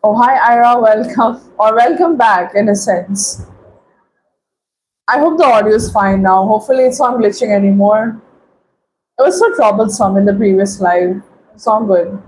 Oh, hi, Ira. Welcome, or welcome back in a sense. I hope the audio is fine now. Hopefully, it's not glitching anymore. It was so troublesome in the previous live. It's all good.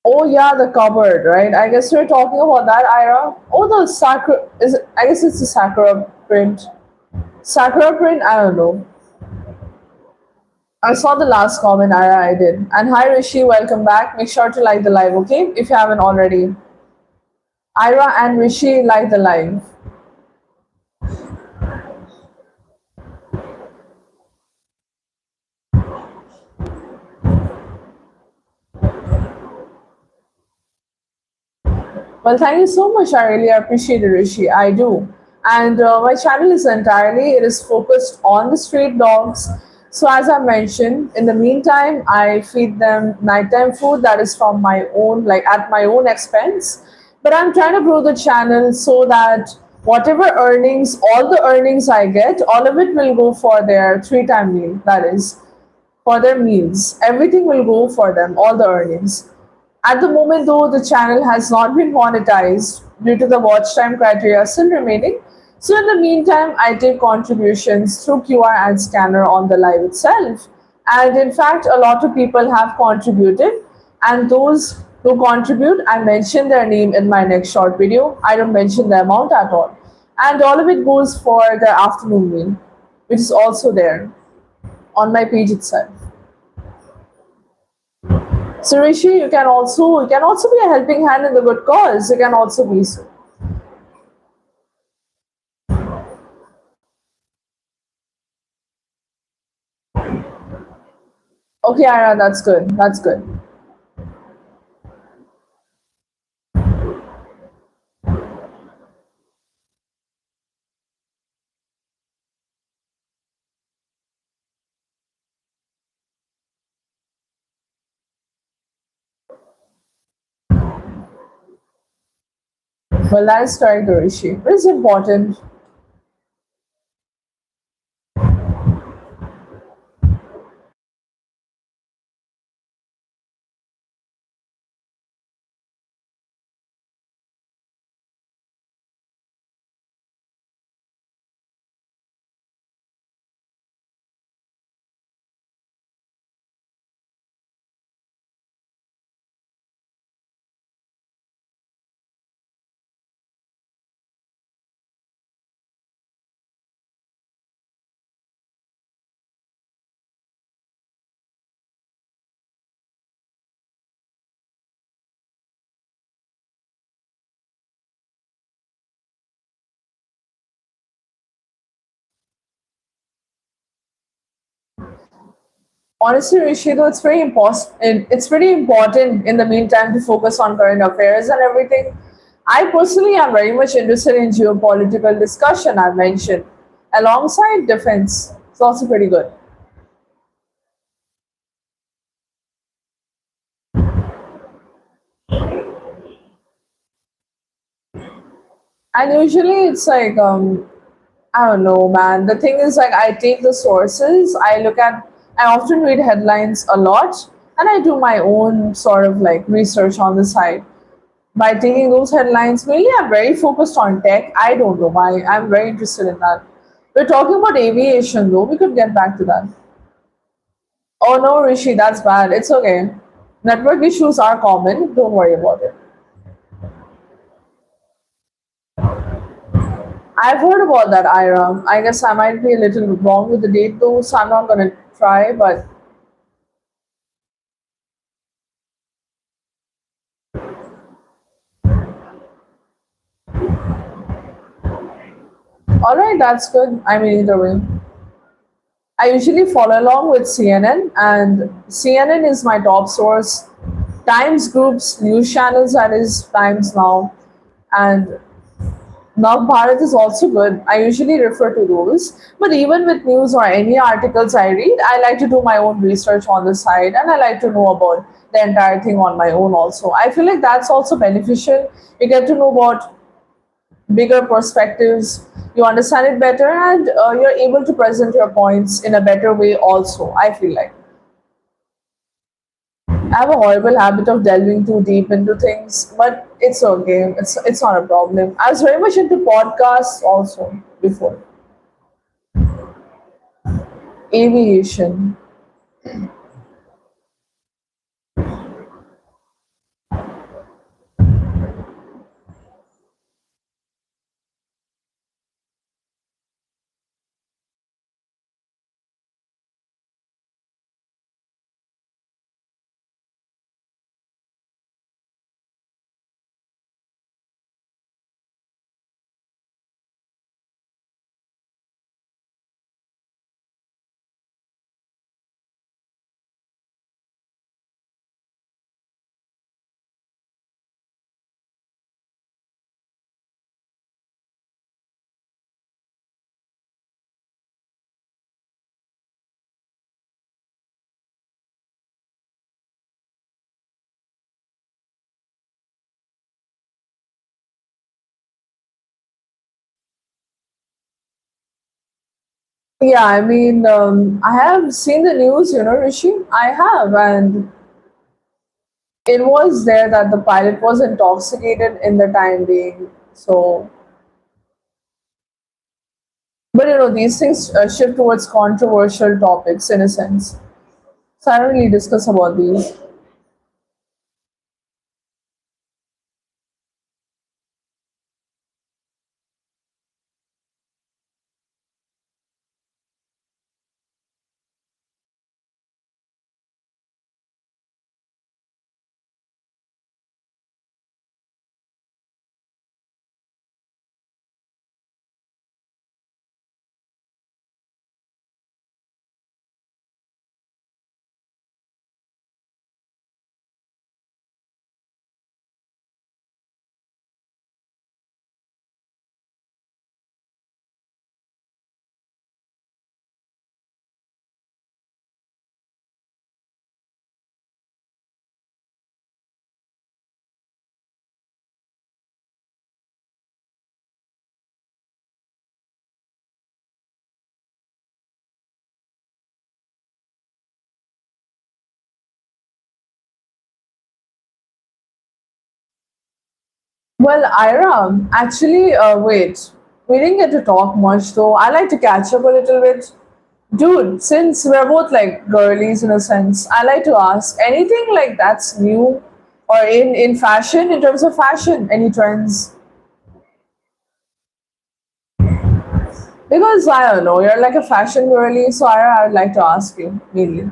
Oh, yeah, the cupboard, right? I guess we're talking about that, Ira. Oh, the Sakura. I guess it's the Sakura print. Sakura print? I don't know. I saw the last comment, Ira. I did. And hi, Rishi. Welcome back. Make sure to like the live, okay? If you haven't already. Ira and Rishi like the live. Well, thank you so much. I really appreciate it, Rishi. I do. And my channel is entirely, it is focused on the street dogs. So as I mentioned, in the meantime, I feed them nighttime food that is from my own, like at my own expense. But I'm trying to grow the channel so that whatever earnings, all the earnings I get, all of it will go for their three-time meal. That is for their meals. Everything will go for them, all the earnings. At the moment, though, the channel has not been monetized due to the watch time criteria still remaining. So, in the meantime, I take contributions through QR and scanner on the live itself. And in fact, a lot of people have contributed, and those who contribute, I mention their name in my next short video. I don't mention the amount at all. And all of it goes for the afternoon meal, which is also there on my page itself. So Rishi, you can also be a helping hand in the good cause. You can also be so. Okay, Ira, that's good. That's good. Well, that's correct, Rishi. It's important. Honestly, Rishi, though, it's very important. It's pretty important in the meantime to focus on current affairs and everything. I personally am very much interested in geopolitical discussion. I mentioned alongside defense. It's also pretty good. And usually, it's like I don't know, man. The thing is, like, I take the sources, I often read headlines a lot, and I do my own sort of like research on the side. By taking those headlines, mainly I'm very focused on tech. I don't know why. I'm very interested in that. We're talking about aviation, though. We could get back to that. Oh, no, Rishi, that's bad. It's okay. Network issues are common. Don't worry about it. I've heard about that, Ira. I guess I might be a little wrong with the date, though, so I'm not going to try, but All right, that's good. I mean, either way. I usually follow along with CNN, and CNN is my top source. Times groups, news channels, that is Times Now, and Nav Bharat is also good. I usually refer to those. But even with news or any articles I read, I like to do my own research on the side and I like to know about the entire thing on my own also. I feel like that's also beneficial. You get to know about bigger perspectives, you understand it better, and you're able to present your points in a better way also, I feel like. I have a horrible habit of delving too deep into things, but it's okay. It's not a problem. I was very much into podcasts also before. Aviation. Yeah, I mean, I have seen the news, Rishi. I have, and it was there that the pilot was intoxicated in the time being. So, but these things shift towards controversial topics in a sense. So I don't really discuss about these. Well, Ira, actually, wait. We didn't get to talk much though. I like to catch up a little bit. Dude, since we're both like girlies in a sense, I like to ask anything like that's new or in fashion, in terms of fashion, any trends? Because I don't know, you're like a fashion girly, so I'd like to ask you mainly.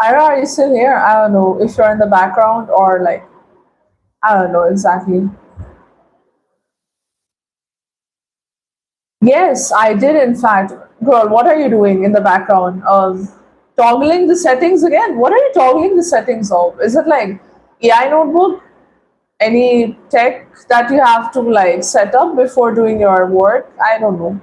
Ira, are you still here? I don't know if you're in the background or like, I don't know exactly. Yes, I did in fact. Girl, what are you doing in the background? Toggling the settings again? What are you toggling the settings of? Is it like AI notebook? Any tech that you have to like set up before doing your work? I don't know.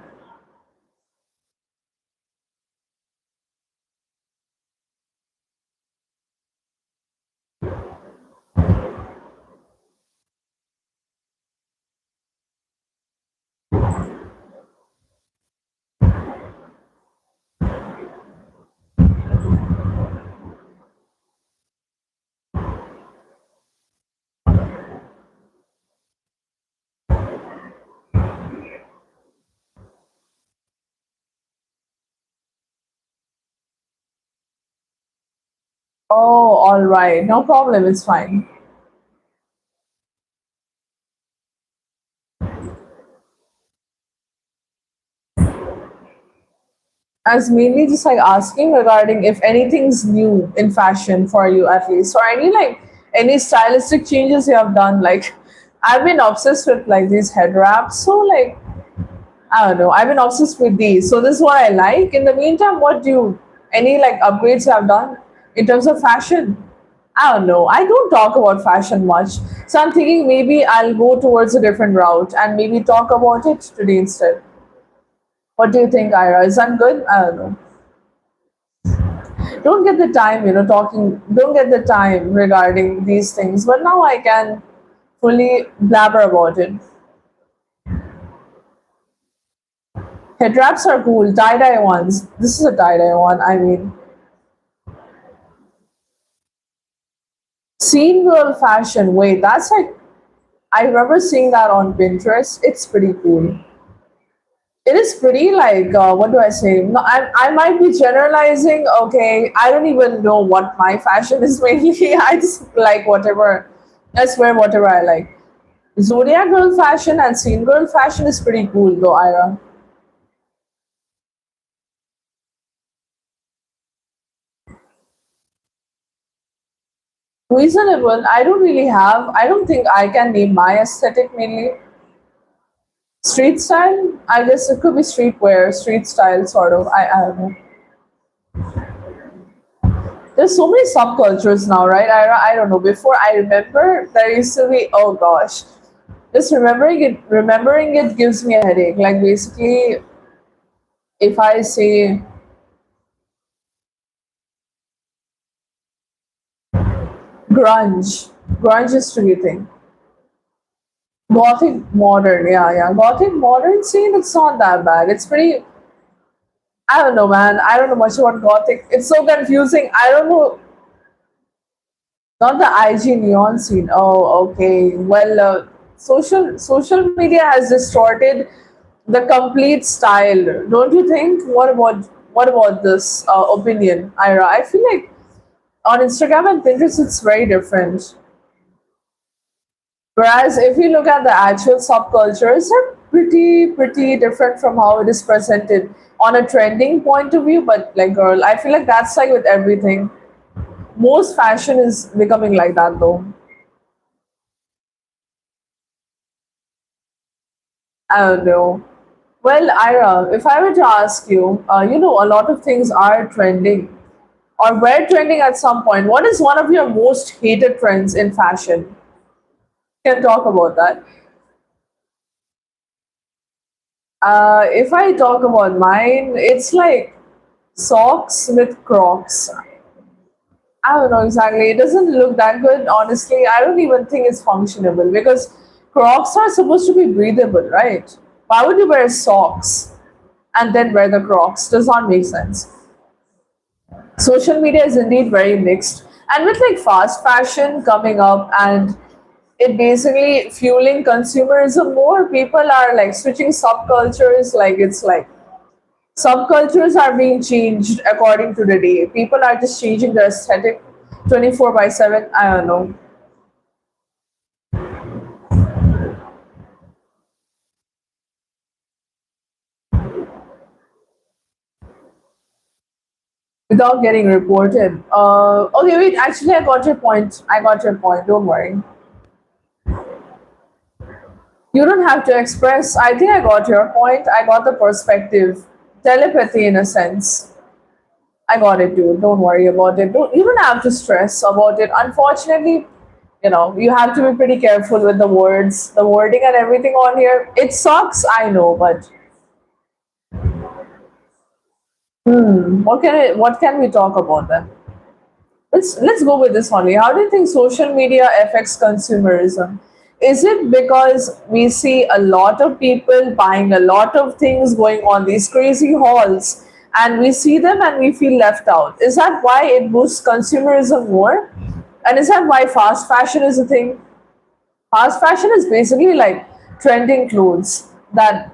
Oh, all right. No problem. It's fine. I was mainly just like asking regarding if anything's new in fashion for you at least, or any stylistic changes you have done. Like, I've been obsessed with like these head wraps. So like, I don't know. I've been obsessed with these. So this is what I like. In the meantime, what do you any like upgrades you have done in terms of fashion? I don't know. I don't talk about fashion much. So I'm thinking maybe I'll go towards a different route and maybe talk about it today instead. What do you think, Ira? Is that good? I don't know. Don't get the time, don't get the time regarding these things. But now I can fully blabber about it. Head wraps are cool. Tie dye ones. This is a tie dye one. I mean, scene girl fashion. Wait, that's like I remember seeing that on Pinterest. It's pretty cool. It is pretty like what do I say? No, I might be generalizing. Okay, I don't even know what my fashion is mainly. I just like whatever. I swear whatever I like. Zodiac girl fashion and scene girl fashion is pretty cool though, Ira. Reasonable. I don't think I can name my aesthetic mainly. Street style, I guess it could be streetwear, street style sort of. I don't know. There's so many subcultures now, right? I don't know. Before I remember there used to be oh gosh. Just remembering it gives me a headache. Like basically if I say grunge, grunge is treating. Gothic modern, yeah, yeah. Gothic modern scene, it's not that bad. It's pretty. I don't know, man. I don't know much about Gothic. It's so confusing. I don't know. Not the IG neon scene. Oh, okay. Well, social media has distorted the complete style. Don't you think? What about this opinion, Ira? I feel like on Instagram and Pinterest, it's very different. Whereas if you look at the actual subcultures, they're pretty different from how it is presented on a trending point of view. But like, girl, I feel like that's like with everything. Most fashion is becoming like that, though. I don't know. Well, Ira, if I were to ask you, a lot of things are trending or were trending at some point. What is one of your most hated trends in fashion? Can talk about that. If I talk about mine, it's like socks with Crocs. I don't know exactly. It doesn't look that good, honestly. I don't even think it's functionable because Crocs are supposed to be breathable, right? Why would you wear socks and then wear the Crocs? Does not make sense. Social media is indeed very mixed. And with like fast fashion coming up and it basically fueling consumerism more, people are like switching subcultures. Like it's like subcultures are being changed according to the day. People are just changing their aesthetic 24 by 7. I don't know. Without getting reported. Okay, wait. Actually, I got your point. I got your point. Don't worry. You don't have to express. I think I got your point. I got the perspective. Telepathy, in a sense. I got it, dude. Don't worry about it. You don't have to stress about it. Unfortunately, you have to be pretty careful with the words, the wording, and everything on here. It sucks, I know, but what can we talk about then? Let's go with this only. How do you think social media affects consumerism? Is it because we see a lot of people buying a lot of things going on these crazy hauls and we see them and we feel left out? Is that why it boosts consumerism more? And is that why fast fashion is a thing? Fast fashion is basically like trending clothes that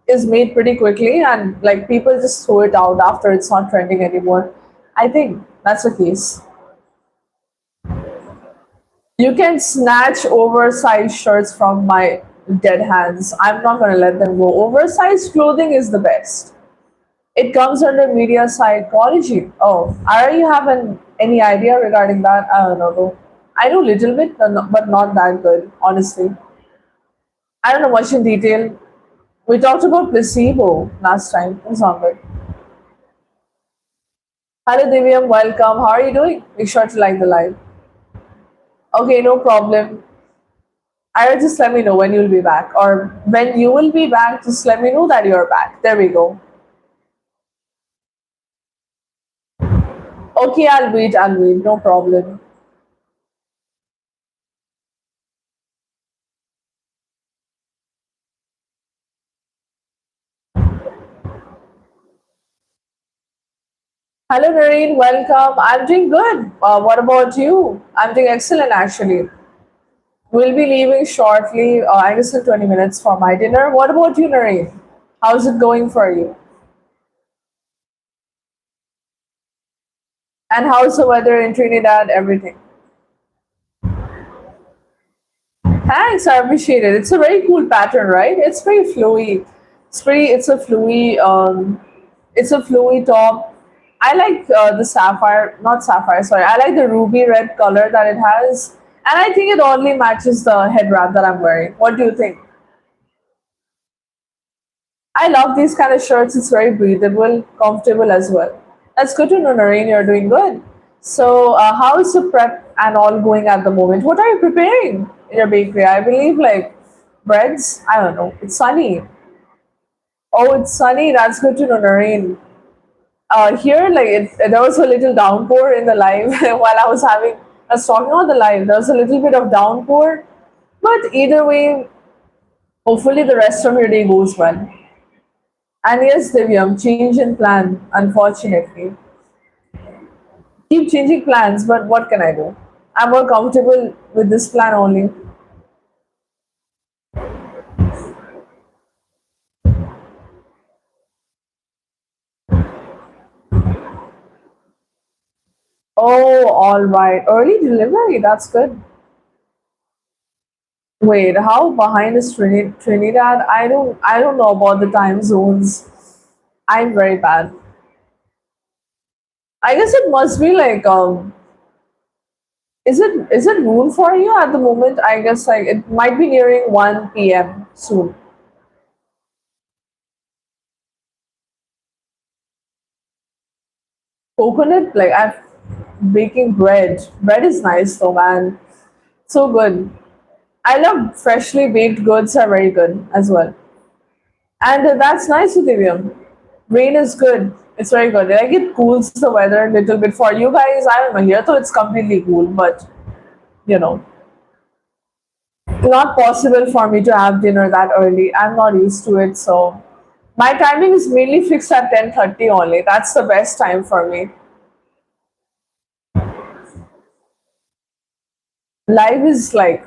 is made pretty quickly and like people just throw it out after it's not trending anymore. I think that's the case. You can snatch oversized shirts from my dead hands. I'm not going to let them go. Oversized clothing is the best. It comes under media psychology. Oh, are you have any idea regarding that? I don't know though. I know little bit, but not that good, honestly. I don't know much in detail. We talked about placebo last time. It's not good. Hello, Divyam. Welcome. How are you doing? Make sure to like the live. Okay, no problem. I just let me know when you'll be back, or when you will be back. Just let me know that you're back. There we go. Okay, I'll wait. I'll wait. No problem. Hello, Noreen. Welcome. I'm doing good. What about you? I'm doing excellent, actually. We'll be leaving shortly. I guess in 20 minutes for my dinner. What about you, Noreen? How's it going for you? And how's the weather in Trinidad? Everything. Thanks, I appreciate it. It's a very cool pattern, right? It's very flowy. It's a flowy. It's a flowy top. I like the sapphire, not sapphire. Sorry, I like the ruby red color that it has, and I think it only matches the head wrap that I'm wearing. What do you think? I love these kind of shirts. It's very breathable, comfortable as well. That's good to know, Noreen. You're doing good. So, how is the prep and all going at the moment? What are you preparing in your bakery? I believe like breads. I don't know. It's sunny. Oh, it's sunny. That's good to know, Noreen. Here, like there was a little downpour in the live while I was talking on the live. There was a little bit of downpour, but either way, hopefully the rest of your day goes well. And yes, Divyam, change in plan, unfortunately. Keep changing plans, but what can I do? I'm more comfortable with this plan only. Oh, all right. Early delivery, that's good. Wait, how behind is Trinidad? I don't know about the time zones. I'm very bad. I guess it must be like is it noon for you at the moment? I guess like it might be nearing 1 p.m. soon. Coconut, like I'm baking bread. Bread is nice though, man. So good. I love freshly baked goods are very good as well. And that's nice, Divyam. Rain is good. It's very good. Like it cools the weather a little bit for you guys. I don't know. Here, though, it's completely cool, but you know, not possible for me to have dinner that early. I'm not used to it, so my timing is mainly fixed at 10:30 only. That's the best time for me. Life is like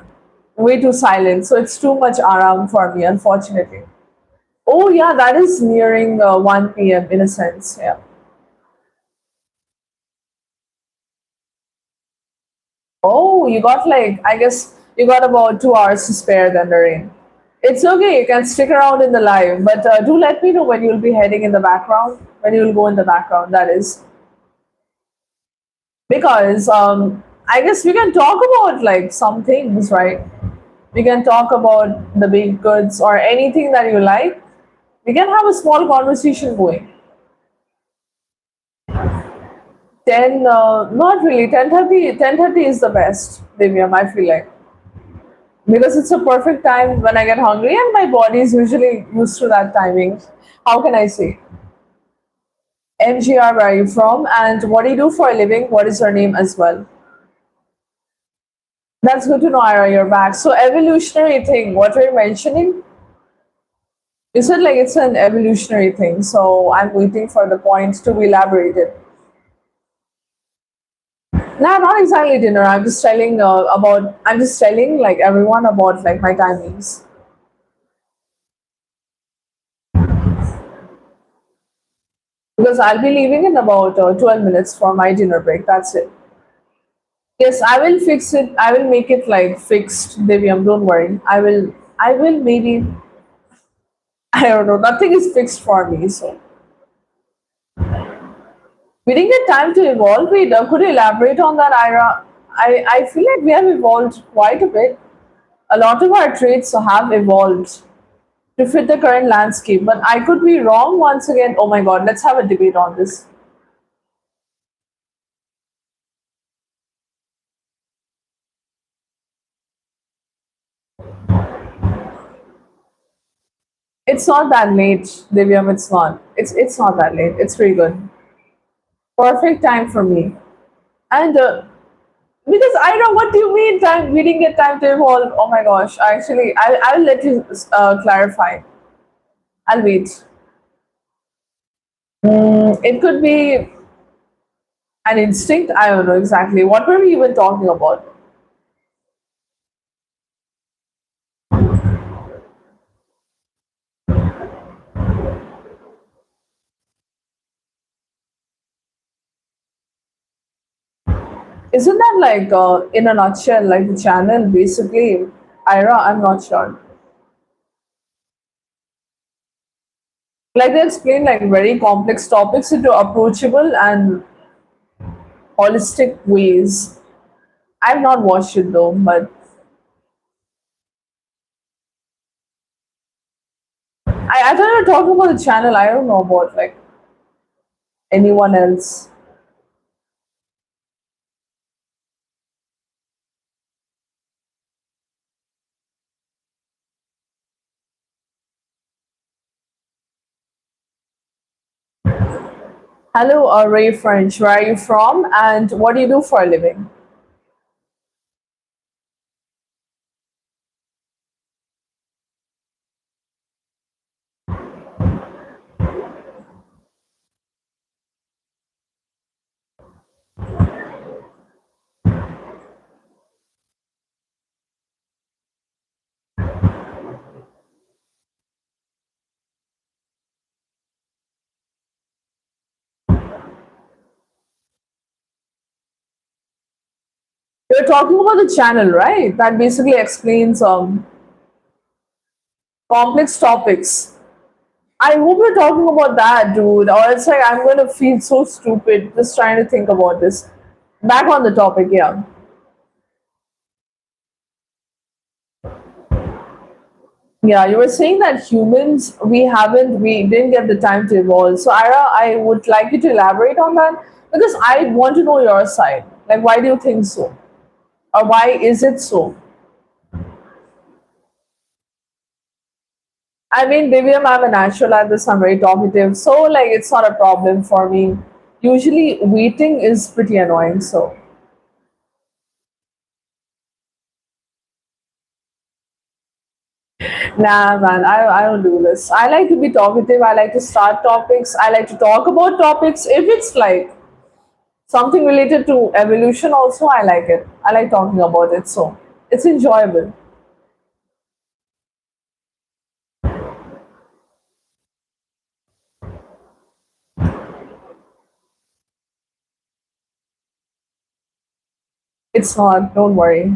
way too silent, so it's too much aram for me, unfortunately. Oh yeah, that is nearing 1 p.m. in a sense. Yeah. Oh, you got like I guess you got about 2 hours to spare then, Noreen. It's okay. You can stick around in the live, but do let me know when you'll be heading in the background. When you'll go in the background, that is because I guess we can talk about like some things, right? We can talk about the baked goods or anything that you like. We can have a small conversation going. 10, not really. 10:30. 10:30 is the best, Divyam. I feel like because it's a perfect time when I get hungry, and my body is usually used to that timing. How can I say? MGR, where are you from? And what do you do for a living? What is your name as well? That's good to know, Ira, you're back. So, evolutionary thing, what are you mentioning? You said like it's an evolutionary thing, so I'm waiting for the point to be elaborated. Nah, not exactly dinner. I'm just telling like everyone about like my timings because I'll be leaving in about 12 minutes for my dinner break. That's it. Yes, I will fix it. I will make it like fixed, Divyam. Don't worry. I will maybe. I don't know. Nothing is fixed for me. So we didn't get time to evolve. Wait, could you elaborate on that, Ira? I feel like we have evolved quite a bit. A lot of our traits have evolved to fit the current landscape, but I could be wrong once again. Oh my god, let's have a debate on this. It's not that late, Divyam. It's not. It's not that late. It's pretty good. Perfect time for me. And because I know what do you mean time we didn't get time to evolve. Oh my gosh. Actually, I'll let you clarify. I'll wait. It could be an instinct. I don't know exactly. What were we even talking about? Isn't that like in a nutshell, like the channel basically? Ira, I'm not sure. Like they explain like very complex topics into approachable and holistic ways. I've not watched it though, but I thought you were talking about the channel. I don't know about like anyone else. Hello, Ray French. Where are you from, and what do you do for a living? You're talking about the channel, right? That basically explains complex topics. I hope you're talking about that, dude. Or it's like I'm gonna feel so stupid just trying to think about this. Back on the topic, yeah. Yeah, you were saying that humans, we didn't get the time to evolve. So, Ira, I would like you to elaborate on that because I want to know your side. Like, why do you think so? Or why is it so? I mean, Divyam, I'm a natural at this, I'm very talkative. So, like, it's not a problem for me. Usually, waiting is pretty annoying. So, nah, man, I don't do this. I like to be talkative. I like to start topics. I like to talk about topics. If it's like something related to evolution, also, I like it. I like talking about it. So, it's enjoyable. It's not, don't worry.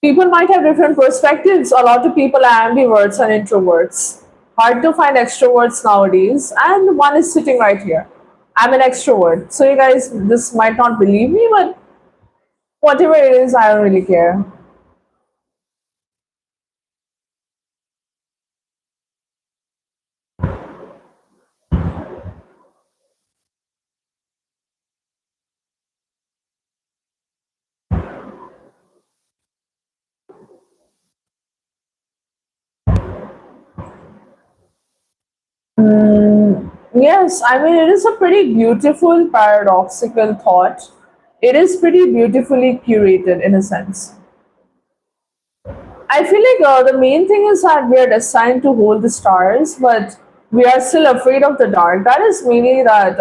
People might have different perspectives. A lot of people are ambiverts and introverts. Hard to find extroverts nowadays, and one is sitting right here. I'm an extrovert. So, you guys, this might not believe me, but whatever it is, I don't really care. Yes, I mean, it is a pretty beautiful, paradoxical thought. It is pretty beautifully curated in a sense. I feel like the main thing is that we are destined to hold the stars, but we are still afraid of the dark. That is mainly that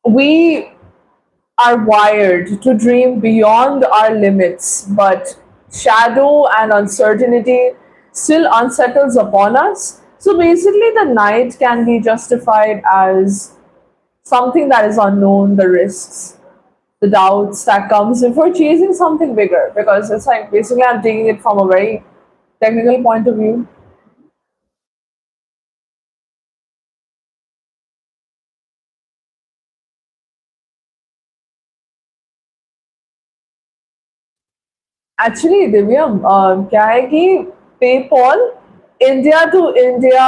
we are wired to dream beyond our limits, but shadow and uncertainty still unsettles upon us. So basically, the night can be justified as something that is unknown, the risks. the doubts that comes before chasing something bigger, because it's like basically I'm taking it from a very technical point of view. Actually Divyam क्या है कि PayPal India to India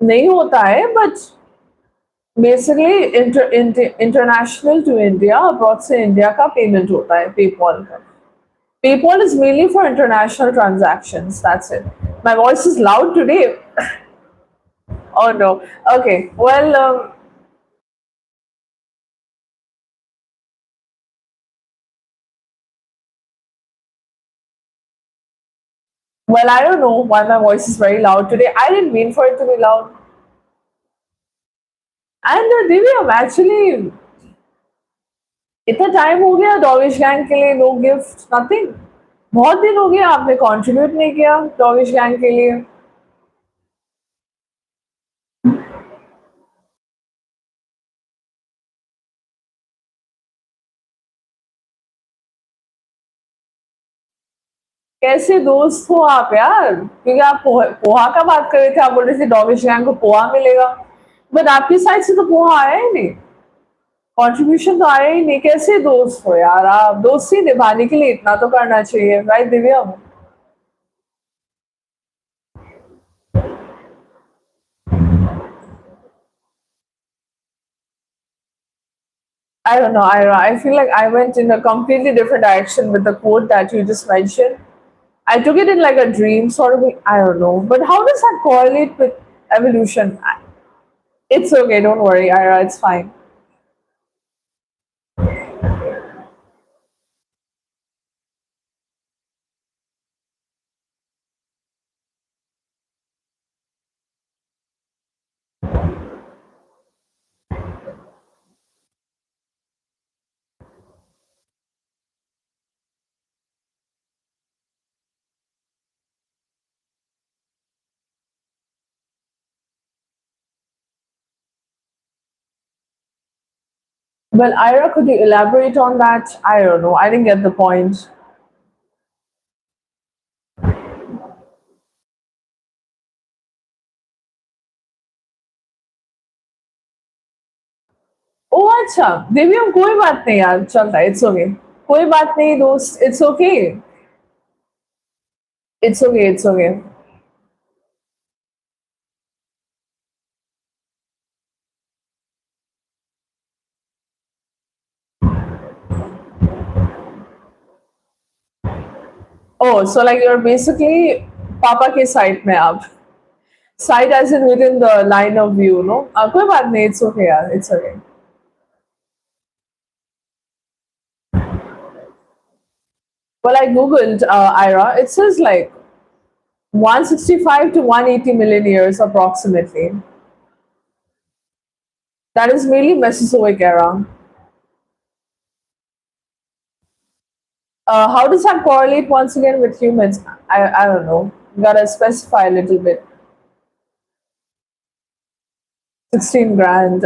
नहीं होता है, but basically international to India, abroad से India का payment होता है पेपॉल का. PayPal is mainly for international transactions, that's it. My voice is loud today. Oh no. Okay. Well, I don't know why my voice is very loud today. I didn't mean for it to be loud. And Divyam, actually, इतना time हो गया डॉगिश gang के लिए, no gift, nothing. बहुत दिन हो गया आपने कंट्रीब्यूट नहीं किया डॉगिश गैंग के लिए. कैसे दोस्त हो आप यार, क्योंकि आप पोहा का बात कर रहे थे, आप बोल रहे थे डॉगिश गैंग को पोहा मिलेगा, बट आपकी साइड से तो पोहा आया ही नहीं, कंट्रीब्यूशन तो आया ही नहीं. कैसे दोस्त हो यार आप, दोस्ती निभाने के लिए इतना तो करना चाहिए, right Divya? I don't know. I feel like I went in a completely different direction with the quote that you just mentioned. I took it in like a dream sort of. I don't know. But how does that correlate with evolution? It's okay. Don't worry, Ira. It's fine. Well, Ira, could you elaborate on that? I don't know. I didn't get the point. Oh, अच्छा. दिव्यम कोई बात नहीं यार, चलता है. It's okay. कोई बात नहीं दोस्त. It's okay. It's okay. It's okay. Oh, so like you're basically पापा के साइड में आप. Side as in within the line of view, no? कोई बात नहीं. It's okay यार. It's okay. Well, I googled Ira. It says like 165 to 180 million years approximately. That is mainly Mesozoic era. How does that correlate once again with humans? I don't know. You gotta specify a little bit. 16 grand.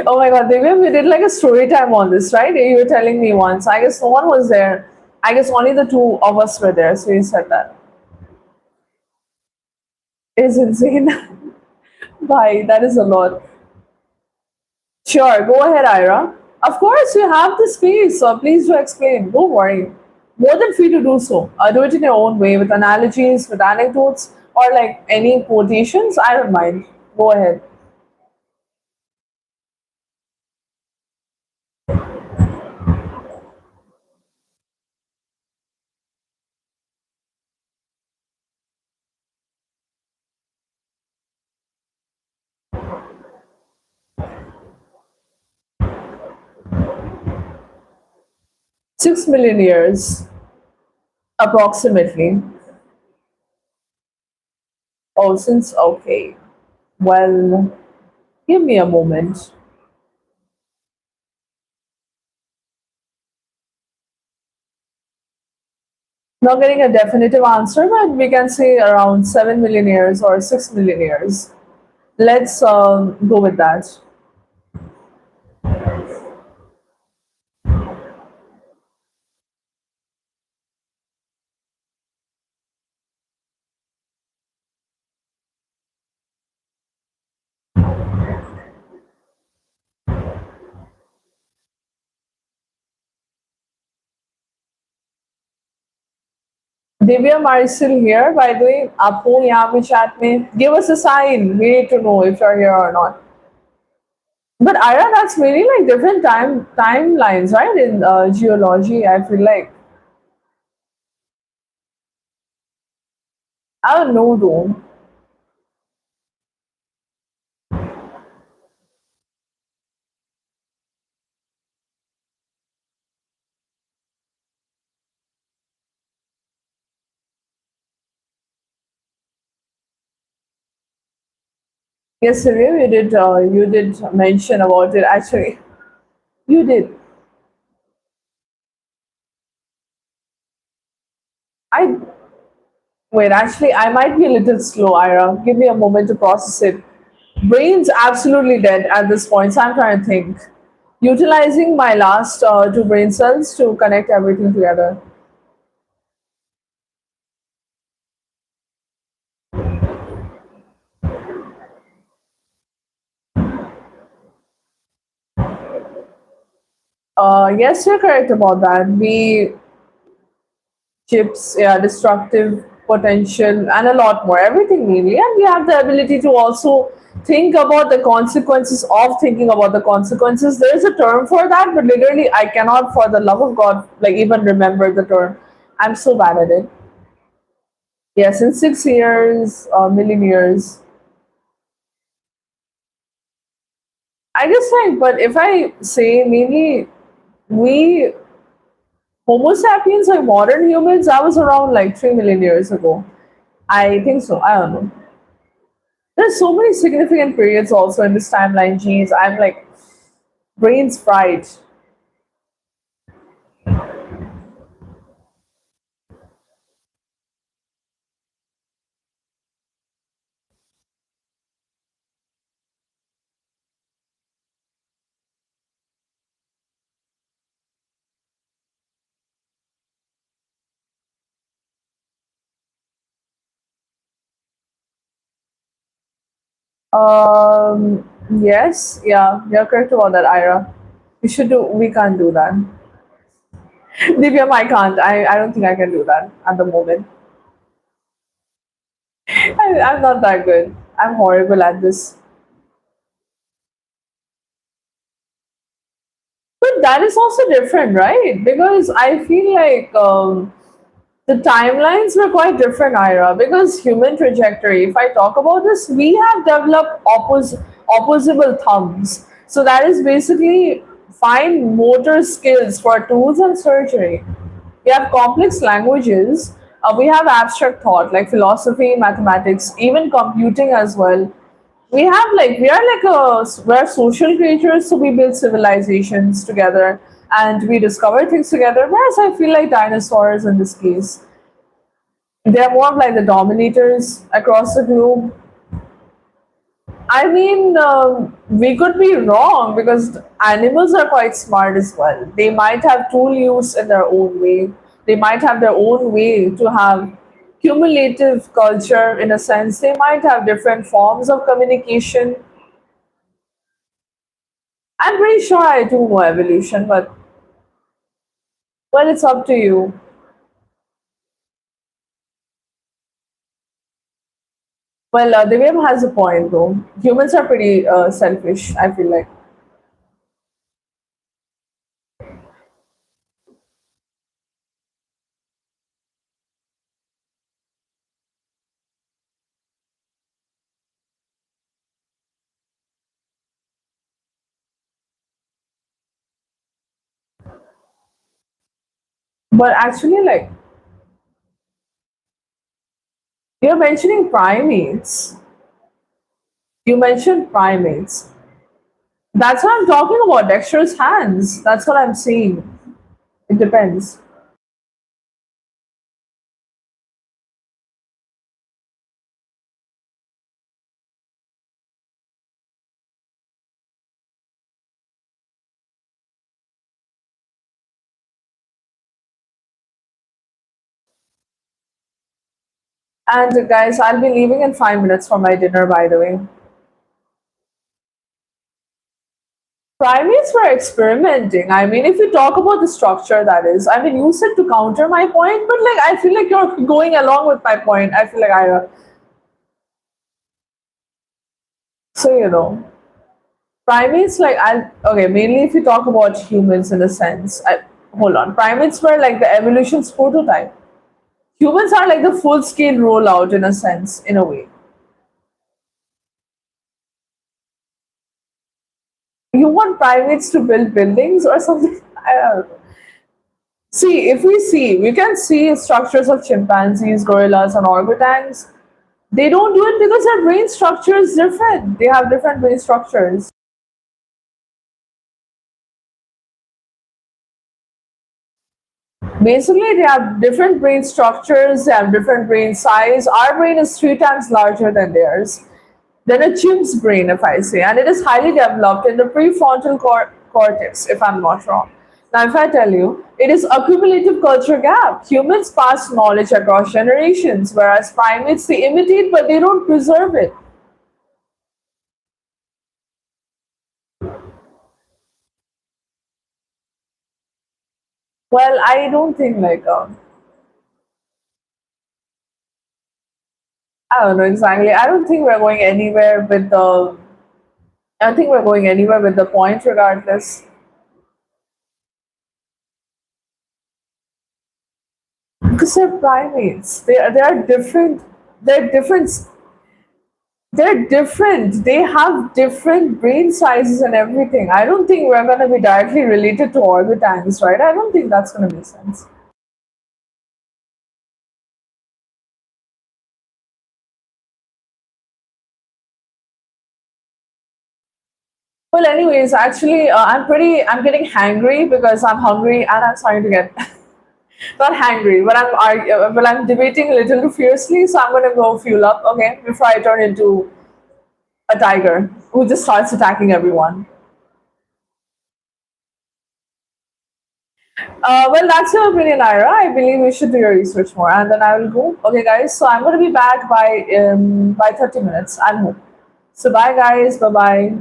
Oh my god, Divya, we did like a story time on this, right? You were telling me once. I guess no one was there. I guess only the two of us were there, so you said that. It's insane. Bye, that is a lot. Sure, go ahead, Ira. Of course, you have the space, so please do explain. Don't worry. More than free to do so. Do it in your own way with analogies, with anecdotes, or like any quotations. I don't mind. Go ahead. 6 million years, approximately. Oh, since, okay. Well, give me a moment. Not getting a definitive answer, but we can say around 7 million years or 6 million years. Let's go with that. Divya are still here by the way आप हो यहाँ पे chat में give us a sign we need to know if you're here or not. But Ira, that's really like different timelines, right? In geology, I feel like I don't know though. Yes, Surya, you did mention about it. Actually, you did. I wait. Actually, I might be a little slow, Ira. Give me a moment to process it. Brain's absolutely dead at this point, so I'm trying to think. Utilizing my last two brain cells to connect everything together. Yes, you're correct about that. We chips, yeah, destructive potential, and a lot more. Everything really, and we have the ability to also think about the consequences of thinking about the consequences. There is a term for that, but literally, I cannot, for the love of God, like even remember the term. I'm so bad at it. Yes, in 6 years, million years. I just think, but if I say maybe we Homo sapiens, like modern humans, that was around like 3 million years ago. I think so. I don't know. There's so many significant periods also in this timeline. Geez, I'm like brains fried. Yes, yeah, you're correct about that, Ira. We can't do that. Divyam, I can't. I don't think I can do that at the moment. I'm not that good. I'm horrible at this. But that is also different, right? Because I feel like the timelines were quite different, Ira, because human trajectory, if I talk about this, we have developed opposable thumbs. So that is basically fine motor skills for tools and surgery. We have complex languages. We have abstract thought like philosophy, mathematics, even computing as well. We're social creatures, so we build civilizations together and we discover things together. Whereas I feel like dinosaurs in this case, they're more of like the dominators across the globe. I mean, we could be wrong because animals are quite smart as well. They might have tool use in their own way. They might have their own way to have cumulative culture in a sense. They might have different forms of communication. I'm pretty sure I do know evolution, but well, it's up to you. Well, Divyam has a point though. Humans are pretty selfish, I feel like. But actually, like, you're mentioning primates. You mentioned primates. That's what I'm talking about. Dexterous hands. That's what I'm saying. It depends. And guys, I'll be leaving in 5 minutes for my dinner, by the way. Primates were experimenting. I mean, if you talk about the structure, that is, I mean, you said to counter my point, but like, I feel like you're going along with my point. I feel like so primates, like, okay, mainly if you talk about humans in a sense, hold on, primates were like the evolution's prototype. Humans are like the full scale rollout in a sense, in a way. You want primates to build buildings or something? I don't know. See, if we can see structures of chimpanzees, gorillas, and orangutans. They don't do it because their brain structure is different. They have different brain structures. Basically, they have different brain structures, they have different brain size. Our brain is 3 times larger than theirs, than a chimp's brain, if I say, and it is highly developed in the prefrontal cortex, if I'm not wrong. Now, if I tell you, it is accumulative culture gap. Humans pass knowledge across generations, whereas primates they imitate but they don't preserve it. Well, I don't think like I don't know exactly. I don't think we're going anywhere with the. I don't think we're going anywhere with the point, regardless. Because they're primates. They are different. They're different. They're different. They have different brain sizes and everything. I don't think we're gonna be directly related to orangutans, right? I don't think that's gonna make sense. Well, anyways, actually, I'm getting hangry because I'm hungry and I'm starting to get not hangry, but I'm debating a little fiercely, so I'm gonna go fuel up, okay, before I turn into a tiger who just starts attacking everyone. Well, that's your opinion, Ira. I believe we should do your research more, and then I will go. Okay, guys. So I'm gonna be back by 30 minutes. I'm home. So bye, guys. Bye bye.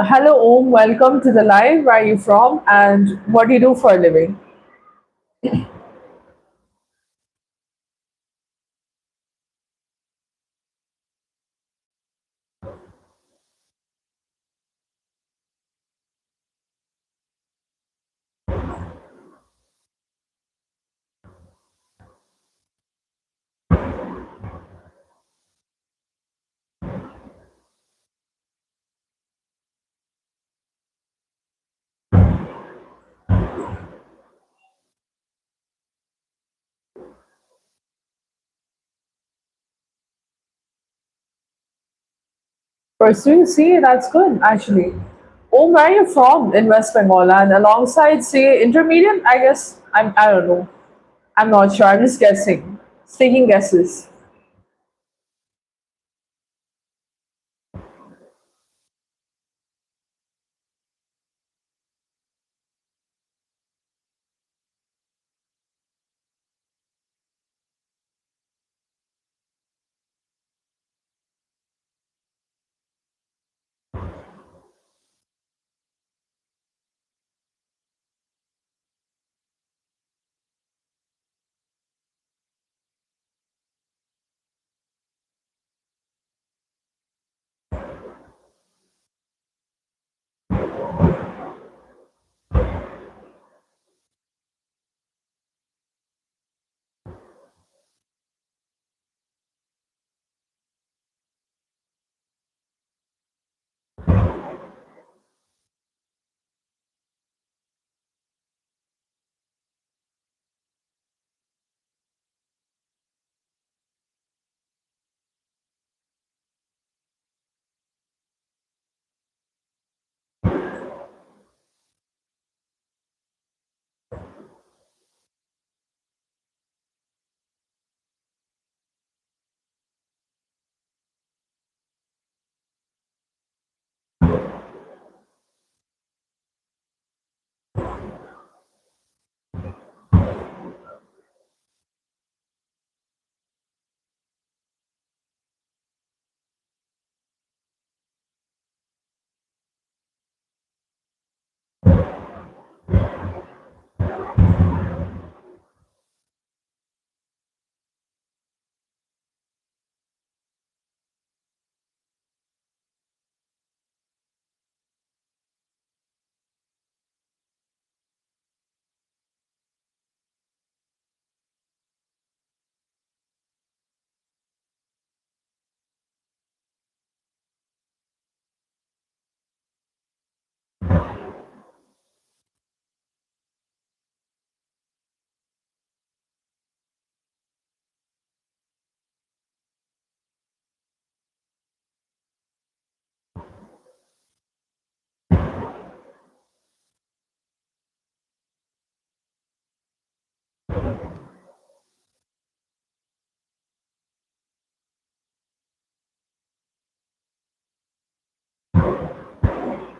Hello, Om. Welcome to the live. Where are you from, and what do you do for a living? Pursuing CA, that's good actually. Om, where are you from in West Bengal? And alongside CA intermediate, I guess I don't know. I'm not sure. I'm just guessing. Taking guesses.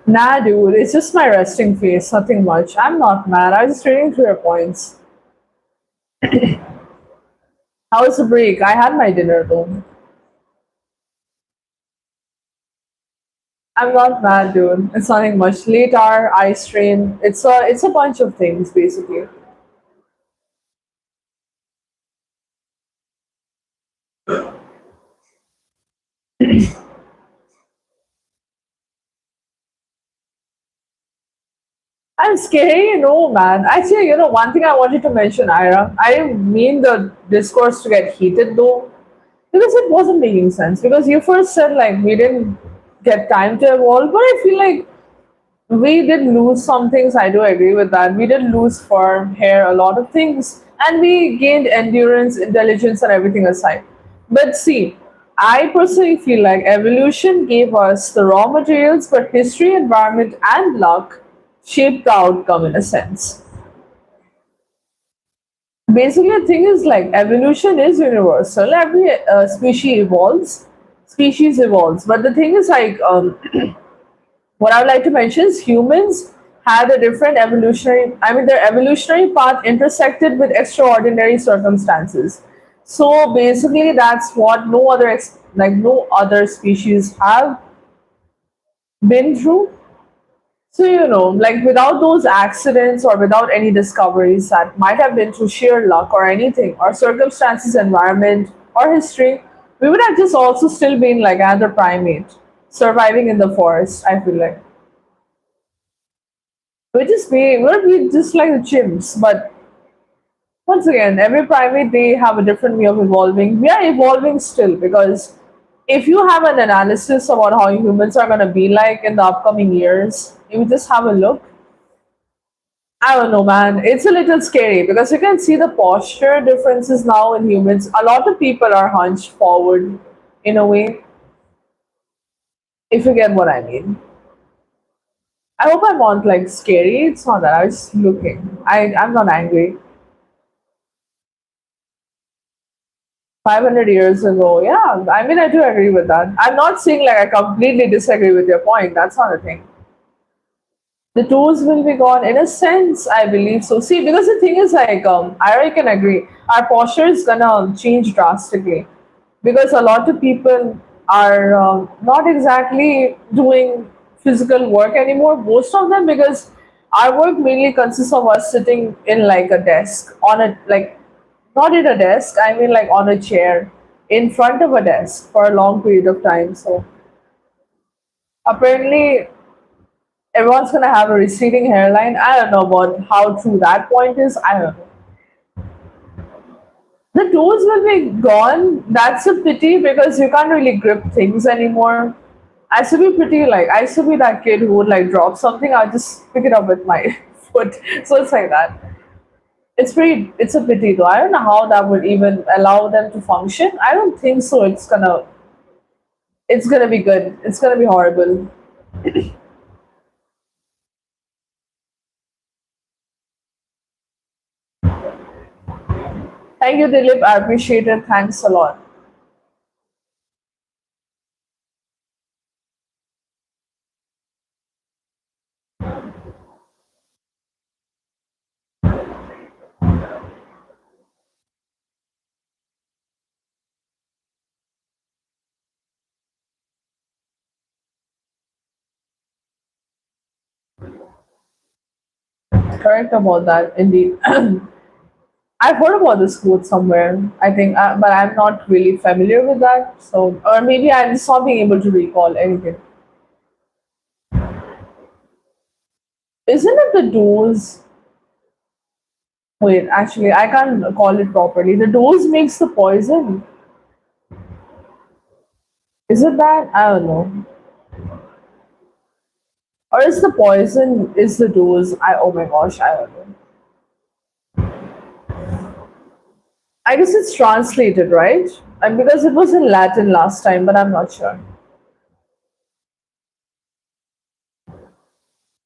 Nah, dude, it's just my resting face, nothing much. I'm not mad. I was just reading through your points. How was the break? I had my dinner though. I'm not mad, dude. It's nothing much. Late hour, eye strain. It's a bunch of things basically. I'm scary, no man. Actually, one thing I wanted to mention, Ira. I didn't mean the discourse to get heated though, because it wasn't making sense. Because you first said like we didn't get time to evolve, but I feel like we did lose some things. I do agree with that. We did lose fur, hair, a lot of things, and we gained endurance, intelligence, and everything aside. But see, I personally feel like evolution gave us the raw materials, but history, environment, and luck shaped the outcome in a sense. Basically, the thing is like evolution is universal. Every species evolves. But the thing is like what I would like to mention is humans had a different their evolutionary path intersected with extraordinary circumstances. So basically, that's what no other species have been through. So, like without those accidents or without any discoveries that might have been through sheer luck or anything, or circumstances, environment, or history, we would have just also still been like another primate surviving in the forest, I feel like. We're just like the chimps, but once again, every primate they have a different way of evolving. We are evolving still because if you have an analysis about how humans are gonna be like in the upcoming years, if you just have a look, I don't know, man. It's a little scary because you can see the posture differences now in humans. A lot of people are hunched forward in a way, if you get what I mean. I hope I'm not like scary. It's not that. I was looking. I'm not angry. 500 years ago. Yeah, I mean, I do agree with that. I'm not saying like I completely disagree with your point. That's not a thing. The tools will be gone in a sense. I believe so. See, because the thing is like, I can agree. Our posture is gonna change drastically because a lot of people are not exactly doing physical work anymore. Most of them because our work mainly consists of us sitting in like a desk on a like not in a desk, I mean like on a chair in front of a desk for a long period of time. So apparently everyone's gonna have a receding hairline. I don't know about how true that point is. I don't know. The tools will be gone. That's a pity because you can't really grip things anymore. I used to be I used to be that kid who would like drop something, I'll just pick it up with my foot. So it's like that. It's a pity though. I don't know how that would even allow them to function. I don't think so. It's gonna be good. It's gonna be horrible. Thank you, Dilip. I appreciate it. Thanks a lot. Correct about that, indeed. I've heard about this quote somewhere, I think, but I'm not really familiar with that. So, or maybe I'm just not being able to recall anything. Isn't it the dose? Wait, actually, I can't call it properly. The dose makes the poison. Is it that? I don't know. Or is the poison is the dose? Oh my gosh, I don't know. I guess it's translated, right? And because it was in Latin last time, but I'm not sure.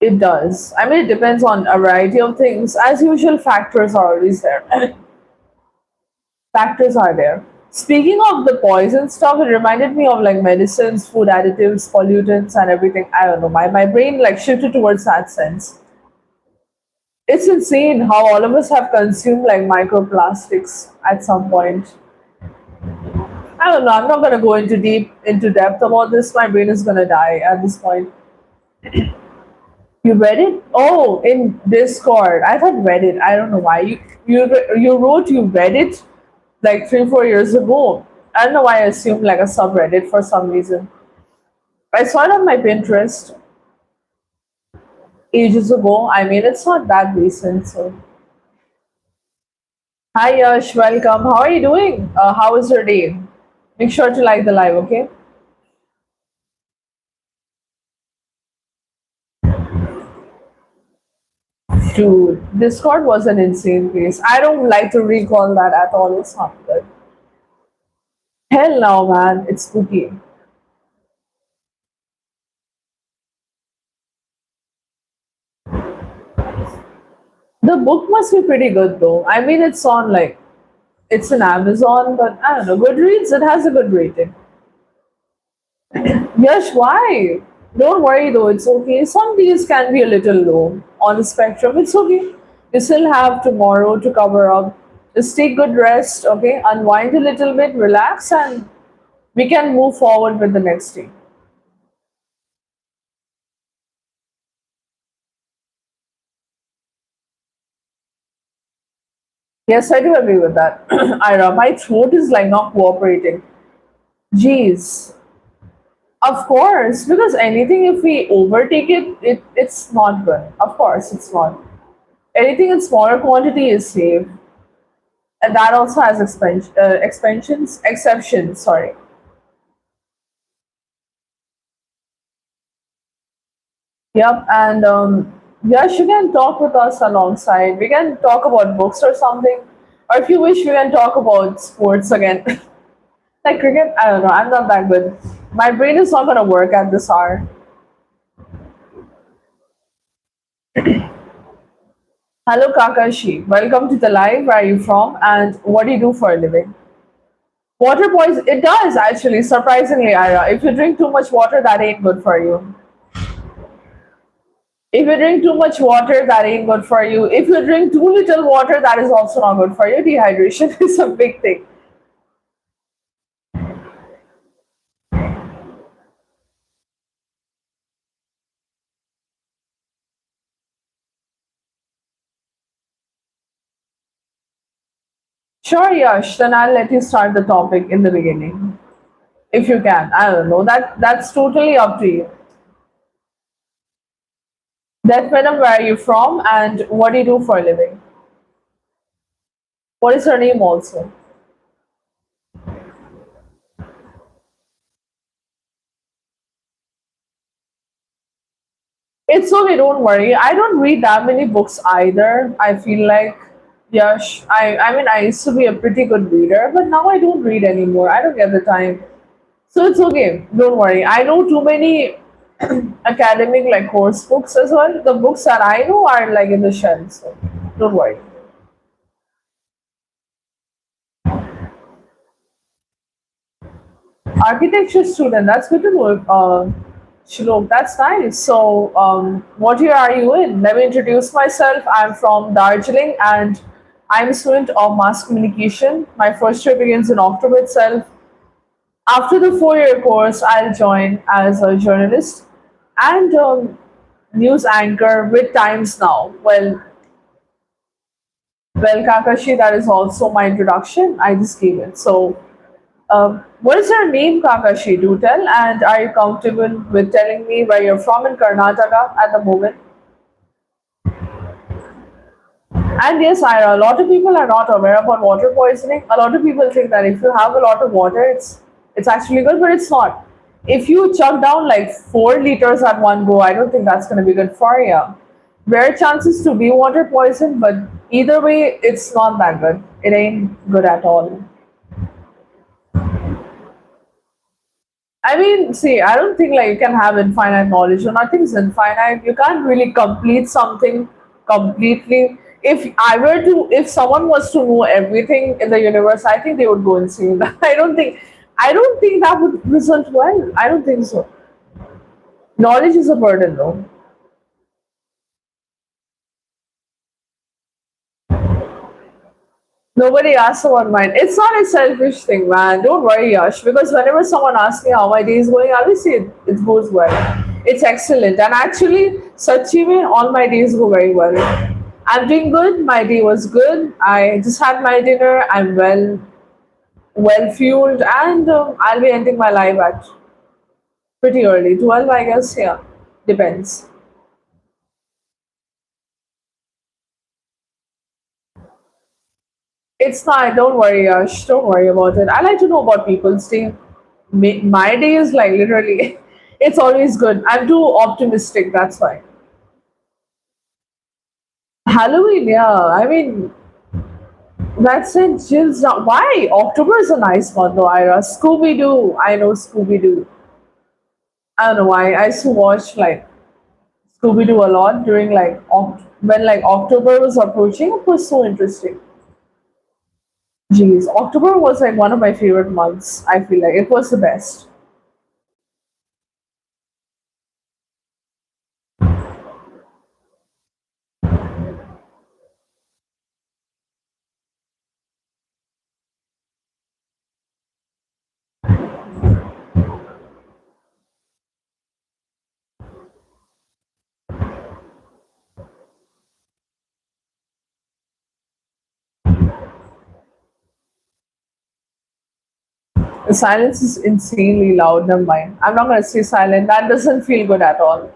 It does. I mean, it depends on a variety of things. As usual, factors are always there. Factors are there. Speaking of the poison stuff, it reminded me of like medicines, food additives, pollutants, and everything. I don't know. My brain like shifted towards that sense. It's insane how all of us have consumed like microplastics at some point. I don't know. I'm not gonna go into depth about this. My brain is gonna die at this point. You read it? Oh, in Discord. I thought Reddit. I don't know why. You wrote you read it like 3 4 years ago. I don't know why I assumed like a subreddit for some reason. I saw it on my Pinterest ages ago. I mean, it's not that recent. So, hi Yash, welcome. How are you doing? How was your day? Make sure to like the live, okay? Dude, Discord was an insane place. I don't like to recall that at all. It's not good. Hell no, man. It's spooky. The book must be pretty good though. I mean, it's on like it's in Amazon, but I don't know. Goodreads, it has a good rating. Yes, why? Don't worry though, it's okay. Some days can be a little low on the spectrum. It's okay. You still have tomorrow to cover up. Just take good rest, okay? Unwind a little bit, relax, and we can move forward with the next day. Yes, I do agree with that. Ira, my throat is like not cooperating. Jeez. Of course, because anything if we overtake it's not good. Of course, it's not. Anything in smaller quantity is safe, and that also has exceptions. Sorry. Yep, and Yash, you can talk with us alongside. We can talk about books or something, or if you wish, we can talk about sports again, like cricket. I don't know. I'm not that good. My brain is not gonna work at this hour. Hello, Kakashi. Welcome to the live. Where are you from, and what do you do for a living? Water poison, it does actually, surprisingly, Ira. If you drink too much water, that ain't good for you. If you drink too much water, that ain't good for you. If you drink too little water, that is also not good for you. Dehydration is a big thing. Sure, Yash, then I'll let you start the topic in the beginning. If you can. I don't know. That's totally up to you. That Venom, where are you from and what do you do for a living? What is her name also? It's okay, don't worry. I don't read that many books either. I feel like, Yash, I mean, I used to be a pretty good reader, but now I don't read anymore. I don't get the time. So it's okay, don't worry. I know too many academic, like course books as well. The books that I know are like in the shelves, so don't worry. Architecture student, that's good to know. Shalom, that's nice. So, what year are you in? Let me introduce myself. I'm from Darjeeling and I'm a student of mass communication. My first year begins in October itself. After the 4 year course, I'll join as a journalist and news anchor with Times Now. Well, Kakashi, that is also my introduction. I just gave it. So, what is your name, Kakashi? Do tell. And are you comfortable with telling me where you're from in Karnataka at the moment? And yes, Ira, a lot of people are not aware about water poisoning. A lot of people think that if you have a lot of water, it's actually good, but it's not. If you chug down like 4 liters at one go, I don't think that's going to be good for you. Rare chances to be water poisoned, but either way, it's not that good. It ain't good at all. I mean, see, I don't think like you can have infinite knowledge or nothing's infinite. You can't really complete something completely. If someone was to know everything in the universe, I think they would go insane. I don't think that would result well. I don't think so. Knowledge is a burden, though. Nobody asks about mine. It's not a selfish thing, man. Don't worry, Yash. Because whenever someone asks me how my day is going, I always say it goes well. It's excellent. And actually, Sachi mein, all my days go very well. I'm doing good. My day was good. I just had my dinner. I'm well fueled, and I'll be ending my life at pretty early. 12, I guess. Yeah, depends. It's not. Don't worry, Yash. Don't worry about it. I like to know about people's day. My day is like literally, it's always good. I'm too optimistic. That's why. Halloween, yeah. I mean, that's it. Chills down. Why? October is a nice month, though, Ira. Scooby Doo. I know Scooby Doo. I don't know why. I used to watch like Scooby Doo a lot during like when like October was approaching. It was so interesting. Jeez, October was like one of my favorite months. I feel like it was the best. The silence is insanely loud. Never mind. I'm not gonna say silent. That doesn't feel good at all.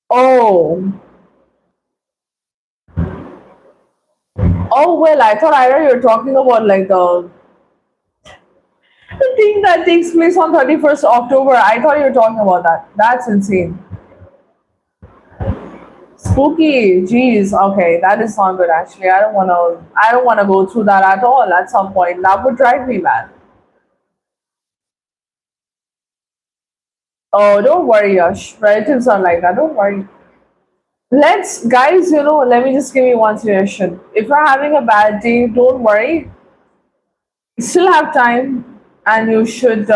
Oh, oh well. I thought either you're talking about like the thing that takes place on 31st October. I thought you were talking about that. That's insane. Spooky. Jeez. Okay, that is not good. Actually, I don't wanna. I don't wanna go through that at all. At some point, that would drive me mad. Oh, don't worry, Yash. Relatives are like that. Don't worry. Let's, guys, let me just give you one suggestion. If you're having a bad day, don't worry. You still have time, and you should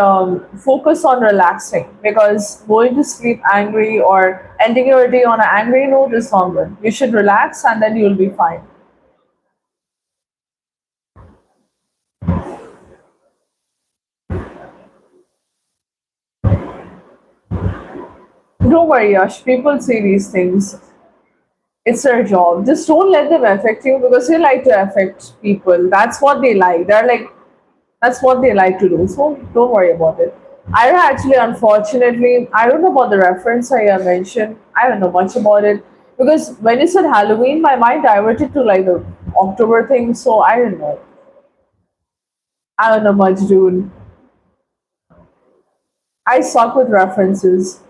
focus on relaxing, because going to sleep angry or ending your day on an angry note is not good. You should relax, and then you'll be fine. Don't worry, Yash. People say these things. It's their job. Just don't let them affect you, because they like to affect people. That's what they like. They're like, that's what they like to do. So don't worry about it. I actually, unfortunately, I don't know about the reference I mentioned. I don't know much about it, because when you said Halloween, my mind diverted to like the October thing. So I don't know. I don't know much, dude. I suck with references.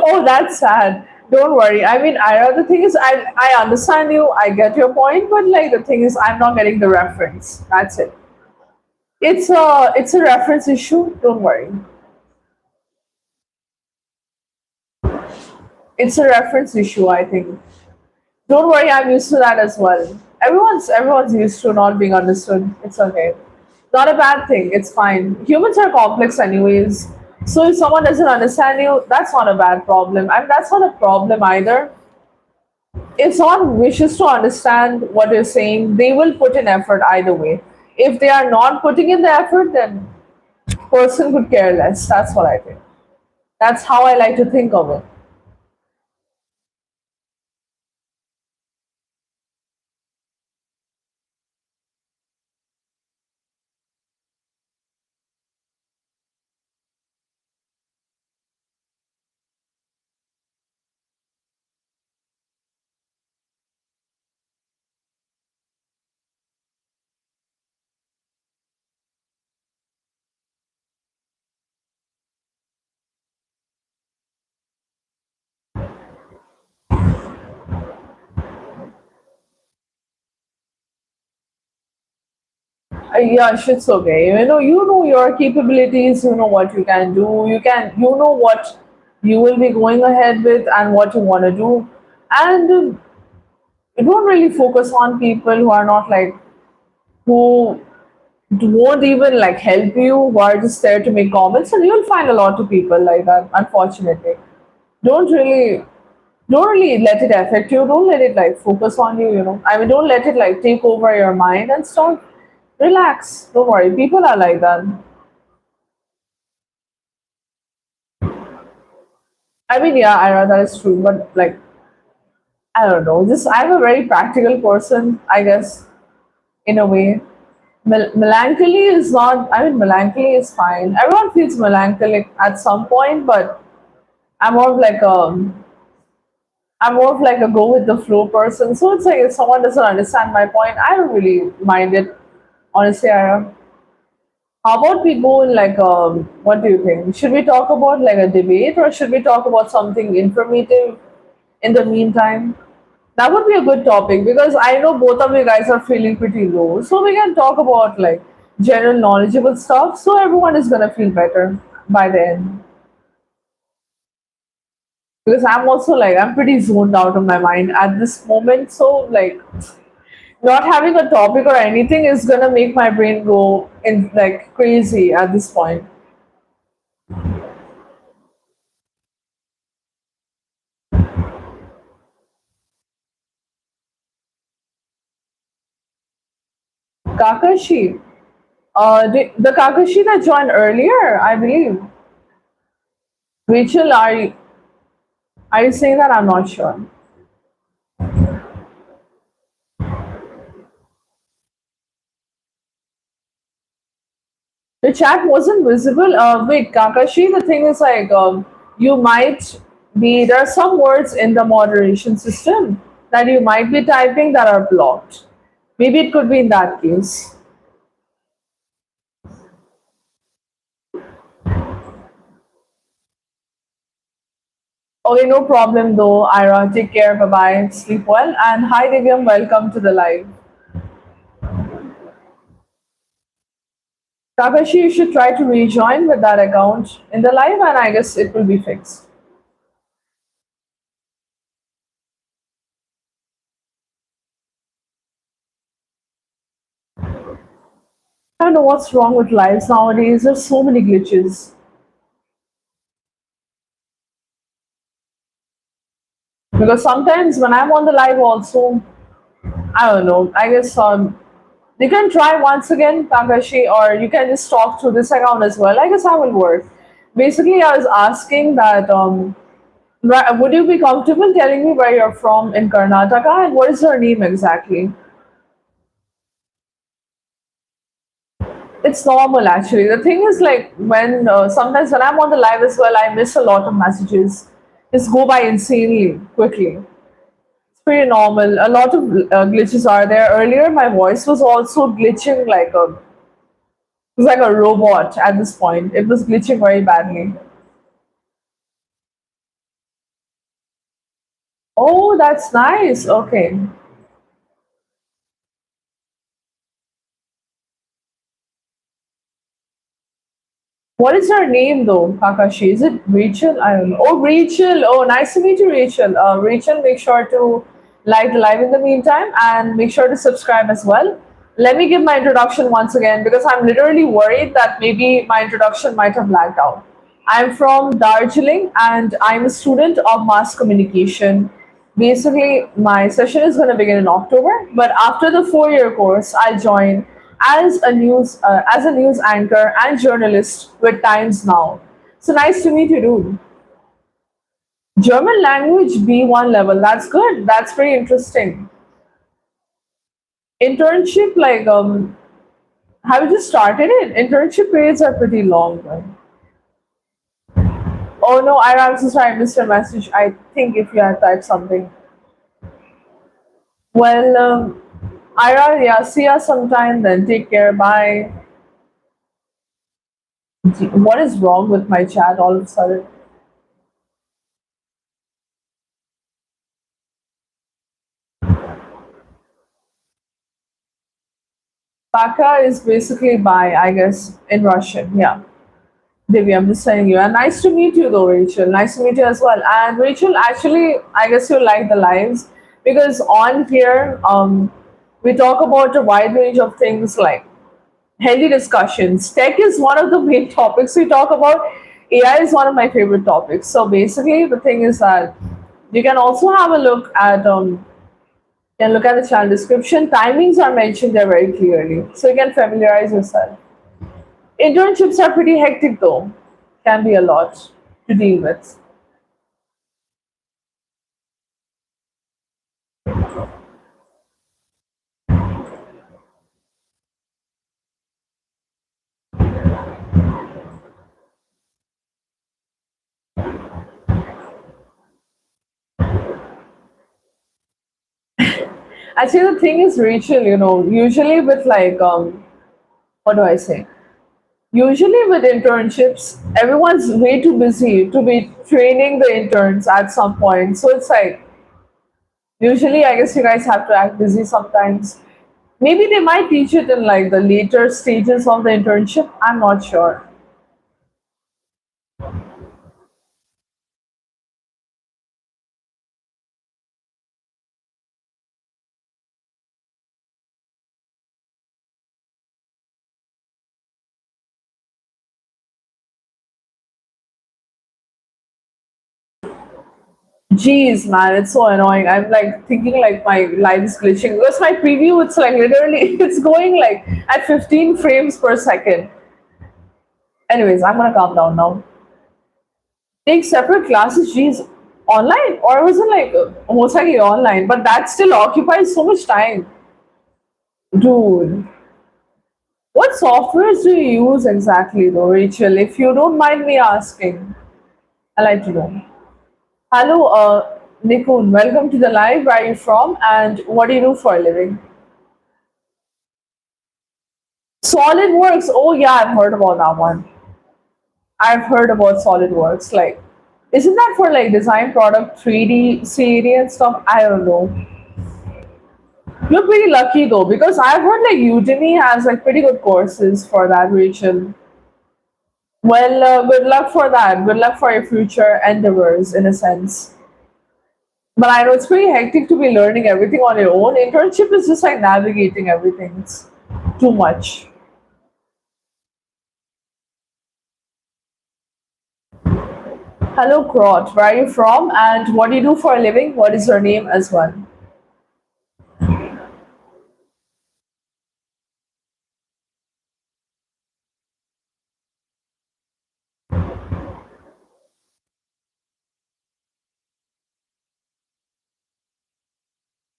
Oh, that's sad. Don't worry. I mean, the thing is, I understand you. I get your point, but like the thing is, I'm not getting the reference. That's it. It's a reference issue. Don't worry. It's a reference issue, I think. Don't worry, I'm used to that as well. Everyone's used to not being understood. It's okay. Not a bad thing. It's fine. Humans are complex anyways. So if someone doesn't understand you, that's not a bad problem. And that's not a problem either. If someone wishes to understand what you're saying, they will put in effort either way. If they are not putting in the effort, then person could care less. That's what I think. That's how I like to think of it. Yeah, shit's okay. You know your capabilities. You know what you can do. You know what you will be going ahead with and what you want to do, and you don't really focus on people who are not like who won't even like help you, who are just there to make comments, and you'll find a lot of people like that. Unfortunately, don't really don't really let it affect you. Don't let it like focus on you. I mean, don't let it like take over your mind and stuff. Relax. Don't worry. People are like that. I mean, yeah, Ira, that is true. But like, I don't know. Just I'm a very practical person, I guess, in a way. Melancholy is not. I mean, melancholy is fine. Everyone feels melancholic at some point, but I'm more of like a I'm more of like a go with the flow person. So it's like if someone doesn't understand my point, I don't really mind it. Honestly, Ira. How about we go in like what do you think? Should we talk about like a debate or should we talk about something informative in the meantime? That would be a good topic because I know both of you guys are feeling pretty low. So we can talk about like general knowledgeable stuff so everyone is gonna feel better by the end. Because I'm also like I'm pretty zoned out of my mind at this moment. So like not having a topic or anything is gonna make my brain go in like crazy at this point. Kakashi. The Kakashi that joined earlier, I believe. Rachel, are you saying that? I'm not sure. The chat wasn't visible. Wait, Kakashi, the thing is like you might be there are some words in the moderation system that you might be typing that are blocked. Maybe it could be in that case. Okay, no problem though, Ira. Take care. Bye bye. Sleep well. And hi, Divyam. Welcome to the live. Kakashi, you should try to rejoin with that account in the live, and I guess it will be fixed. I don't know what's wrong with lives nowadays. There's so many glitches. Because sometimes when I'm on the live, also, I don't know. I guess you can try once again, Takashi, or you can just talk through this account as well. I guess that will work. Basically, I was asking that would you be comfortable telling me where you're from in Karnataka and what is your name exactly? It's normal actually. The thing is like when sometimes when I'm on the live as well, I miss a lot of messages. Just go by insanely quickly. It's pretty normal. A lot of glitches are there. Earlier, my voice was also glitching like a it was like a robot at this point. It was glitching very badly. Oh, that's nice. Okay. What is her name though, Kakashi? Is it Rachel? I don't know. Oh, Rachel. Oh, nice to meet you, Rachel. Rachel, make sure to like the live in the meantime and make sure to subscribe as well. Let me give my introduction once again because I'm literally worried that maybe my introduction might have lagged out. I'm from Darjeeling and I'm a student of mass communication. Basically, my session is going to begin in October, but after the 4 year course, I'll join as a news anchor and journalist with Times Now. So nice to meet you, dude. German language B1 level. That's good. That's pretty interesting. Internship, like have you just started it? Internship periods are pretty long, right? Oh no, I'm so sorry, I missed your message. I think if you had typed something. Well, Ira, yeah, see ya sometime then. Take care. Bye. What is wrong with my chat all of a sudden? Baka is basically bye, I guess, in Russian. Yeah. Devi, I'm just telling you. And nice to meet you, though, Rachel. Nice to meet you as well. And Rachel, actually, I guess you like the lives because on here, we talk about a wide range of things like healthy discussions. Tech is one of the main topics we talk about. AI is one of my favorite topics. So basically, the thing is that you can also have a look at the channel description. Timings are mentioned there very clearly, so you can familiarize yourself. Internships are pretty hectic though, can be a lot to deal with. Actually, the thing is, Rachel, usually with what do I say? Usually with internships, everyone's way too busy to be training the interns at some point. So it's like, usually, I guess you guys have to act busy sometimes. Maybe they might teach it in like the later stages of the internship. I'm not sure. Jeez, man, it's so annoying. I'm like thinking like my life is glitching because my preview, it's like literally it's going like at 15 frames per second. Anyways, I'm gonna calm down now. Take separate classes, jeez, online or was it like most likely online? But that still occupies so much time, dude. What softwares do you use exactly, though, Rachel? If you don't mind me asking, I like to know. Hello, Nikun. Welcome to the live. Where are you from, and what do you do for a living? SolidWorks. Oh yeah, I've heard about that one. I've heard about SolidWorks. Like, isn't that for like design product 3D, CD and stuff? I don't know. You're pretty lucky though, because I've heard like Udemy has like pretty good courses for that region. Well, good luck for that. Good luck for your future endeavors, in a sense. But I know it's pretty hectic to be learning everything on your own. Internship is just like navigating everything. It's too much. Hello, Crot. Where are you from? And what do you do for a living? What is your name as well?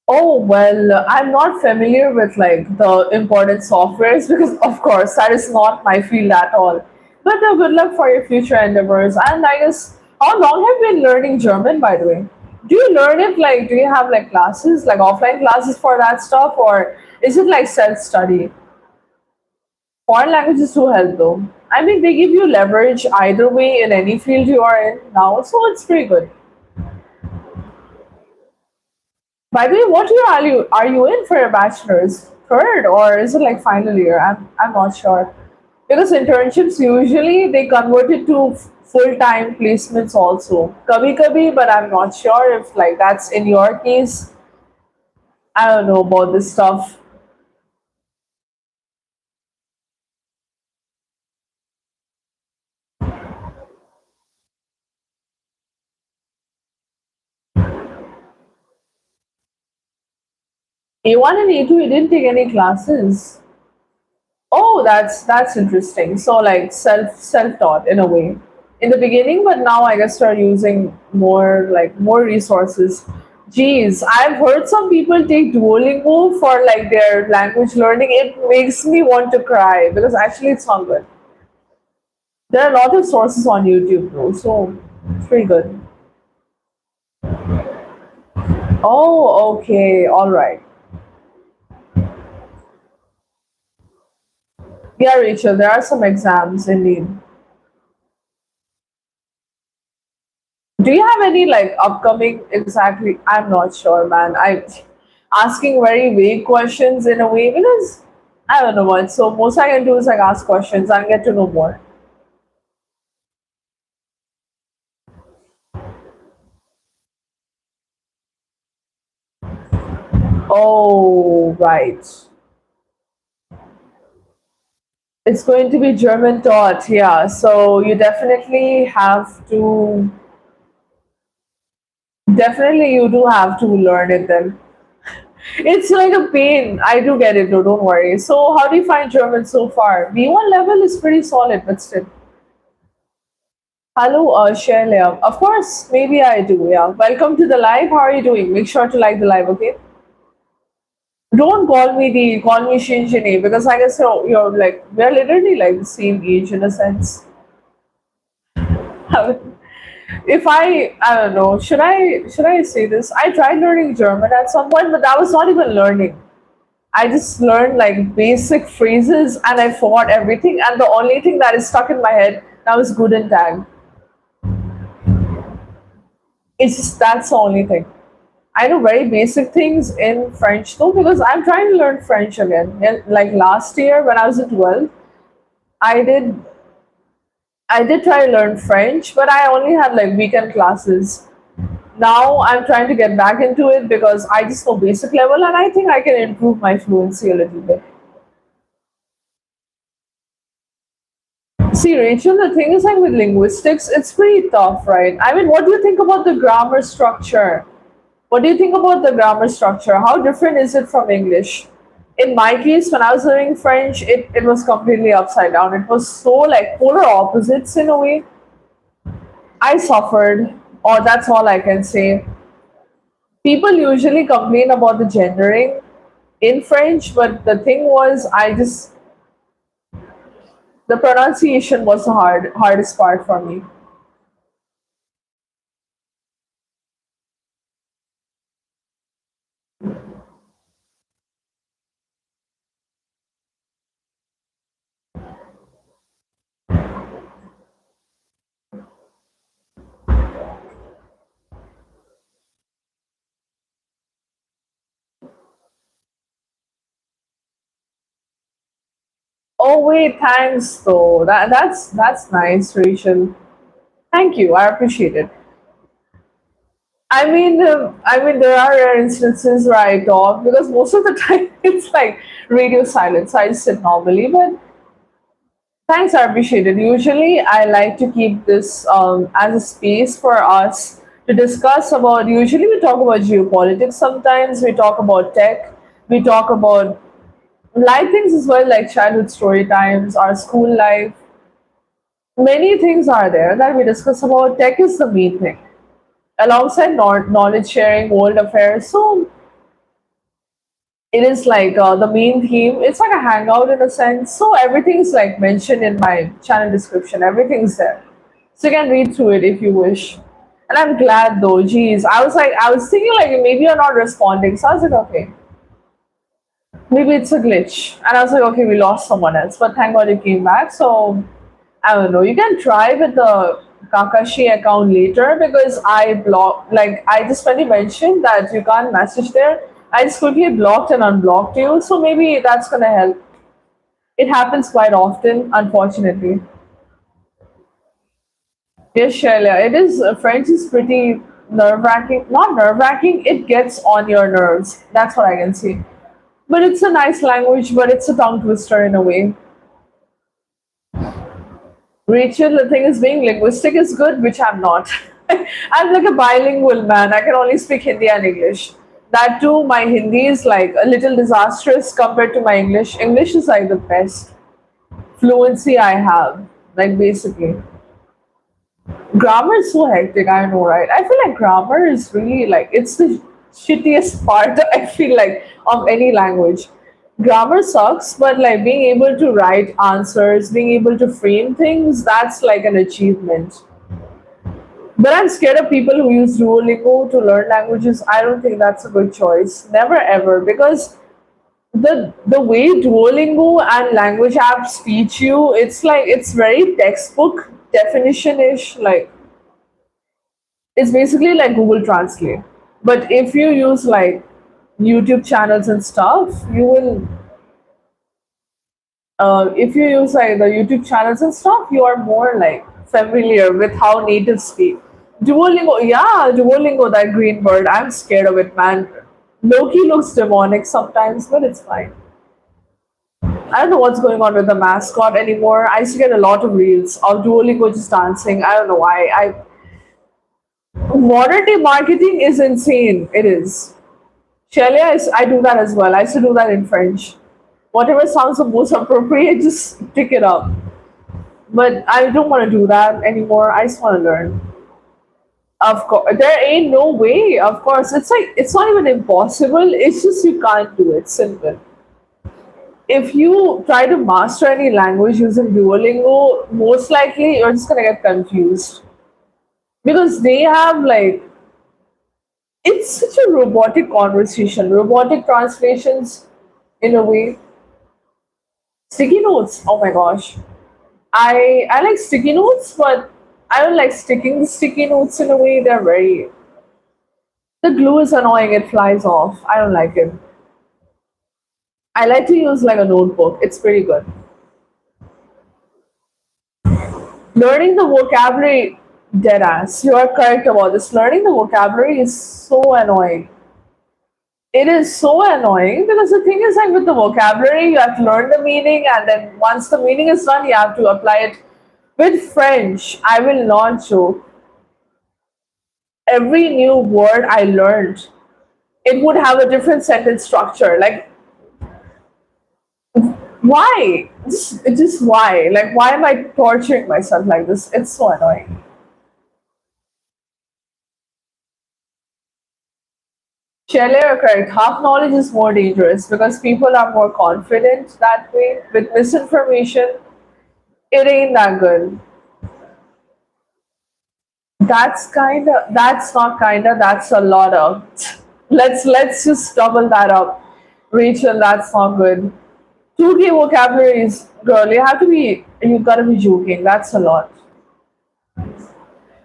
Oh, well, I'm not familiar with like the important softwares because, of course, that is not my field at all. But good luck for your future endeavors. And I guess, how long have you been learning German, by the way? Do you learn it like, do you have like classes, like offline classes for that stuff, or is it like self study? Foreign languages do help though. I mean, they give you leverage either way in any field you are in now, so it's pretty good. By the way, what year are you in for your bachelor's? Third or is it like final year? I'm not sure. Because internships usually they convert it to full time placements also. Kabhi kabhi, but I'm not sure if like that's in your case. I don't know about this stuff. A1 and A2 you didn't take any classes. Oh, that's interesting. So like self taught in a way in the beginning, but now I guess they're using more resources. Geez, I've heard some people take Duolingo for like their language learning. It makes me want to cry because actually it's not good. There are a lot of sources on YouTube though, so it's pretty good. Oh, okay, all right. Yeah, Rachel, there are some exams indeed. Do you have any like upcoming exactly? I'm not sure, man. I'm asking very vague questions in a way because I don't know what. So most I can do is like ask questions and get to know more. Oh, right. It's going to be German taught, yeah. So you definitely have to, definitely you do have to learn it then. It's like a pain. I do get it though, don't worry. So how do you find German so far? B1 level is pretty solid, but still. Hello, Shelia. Of course, maybe I do, yeah. Welcome to the live. How are you doing? Make sure to like the live, okay? Don't call me Sheen-Jinee because I guess you're like, we're literally like the same age in a sense. If I don't know, should I say this? I tried learning German at some point, but that was not even learning. I just learned like basic phrases and I forgot everything. And the only thing that is stuck in my head now is good and tag. It's just that's the only thing. I know very basic things in French though because I'm trying to learn French again. And, like last year when I was at 12, I did I did try to learn French, but I only had like weekend classes. Now I'm trying to get back into it because I just know basic level and I think I can improve my fluency a little bit. See, Rachel, the thing is like with linguistics, it's pretty tough, right? I mean, what do you think about the grammar structure? What do you think about the grammar structure? How different is it from English? In my case, when I was learning French, it was completely upside down. It was so like polar opposites in a way. I suffered, or that's all I can say. People usually complain about the gendering in French, but the thing was, the pronunciation was the hardest part for me. Oh wait, thanks though. That's nice, Rachel. Thank you. I appreciate it. I mean, there are rare instances where I talk because most of the time it's like radio silence. I just sit normally, but thanks, I appreciate it. Usually, I like to keep this as a space for us to discuss about. Usually, we talk about geopolitics. Sometimes we talk about tech. We talk about light things as well, like childhood story times, our school life. Many things are there that we discuss about. Tech is the main thing, alongside knowledge sharing, world affairs. So it is like the main theme. It's like a hangout in a sense. So everything's like mentioned in my channel description. Everything's there, so you can read through it if you wish. And I'm glad though. Geez, I was thinking like maybe you're not responding. So I was like, okay, maybe it's a glitch. And I was like, okay, we lost someone else. But thank God you came back. So I don't know. You can try with the Kakashi account later because I blocked, like, I just when you mentioned that you can't message there, I just quickly blocked and unblocked you. So maybe that's going to help. It happens quite often, unfortunately. Yes, Shailia, it is, French is pretty nerve wracking. Not nerve wracking, it gets on your nerves. That's what I can say. But it's a nice language, but it's a tongue twister in a way. Rachel, the thing is, being linguistic is good, which I'm not. I'm like a bilingual man. I can only speak Hindi and English. That too, my Hindi is like a little disastrous compared to my English. English is like the best fluency I have, like basically. Grammar is so hectic, I know, right? I feel like grammar is really like, it's the shittiest part, I feel like, of any language. Grammar sucks, but like being able to write answers, being able to frame things, that's like an achievement. But I'm scared of people who use Duolingo to learn languages. I don't think that's a good choice. Never ever, because the way Duolingo and language apps teach you, it's like it's very textbook definition ish. Like it's basically like Google Translate. But if you use like YouTube channels and stuff, you will. If you use like the YouTube channels and stuff, you are more like familiar with how natives speak. Duolingo, yeah, Duolingo, that green bird. I'm scared of it, man. Loki looks demonic sometimes, but it's fine. I don't know what's going on with the mascot anymore. I used to get a lot of reels of Duolingo just dancing. I don't know why. Modern day marketing is insane. It is. Shelia, I do that as well. I used to do that in French. Whatever sounds the most appropriate, just pick it up. But I don't want to do that anymore. I just want to learn. Of course, there ain't no way. Of course, it's like it's not even impossible. It's just you can't do it. Simple. If you try to master any language using Duolingo, most likely you're just gonna get confused because they have like it's such a robotic conversation, robotic translations in a way. Sticky notes. Oh my gosh, I like sticky notes, but I don't like sticking the sticky notes in a way. They're very the glue is annoying. It flies off. I don't like it. I like to use like a notebook. It's pretty good. Learning the vocabulary, dead ass. You are correct about this. Learning the vocabulary is so annoying. It is so annoying because the thing is like with the vocabulary, you have to learn the meaning, and then once the meaning is done, you have to apply it. With French, I will not joke. Every new word I learned, it would have a different sentence structure. Like, why? Just why? Like, why am I torturing myself like this? It's so annoying. Shelley, you're correct. Half knowledge is more dangerous because people are more confident that way. With misinformation, it ain't that good. That's not kinda, that's a lot of. Let's just double that up. Rachel, that's not good. 2K vocabularies, girl, you gotta be joking. That's a lot.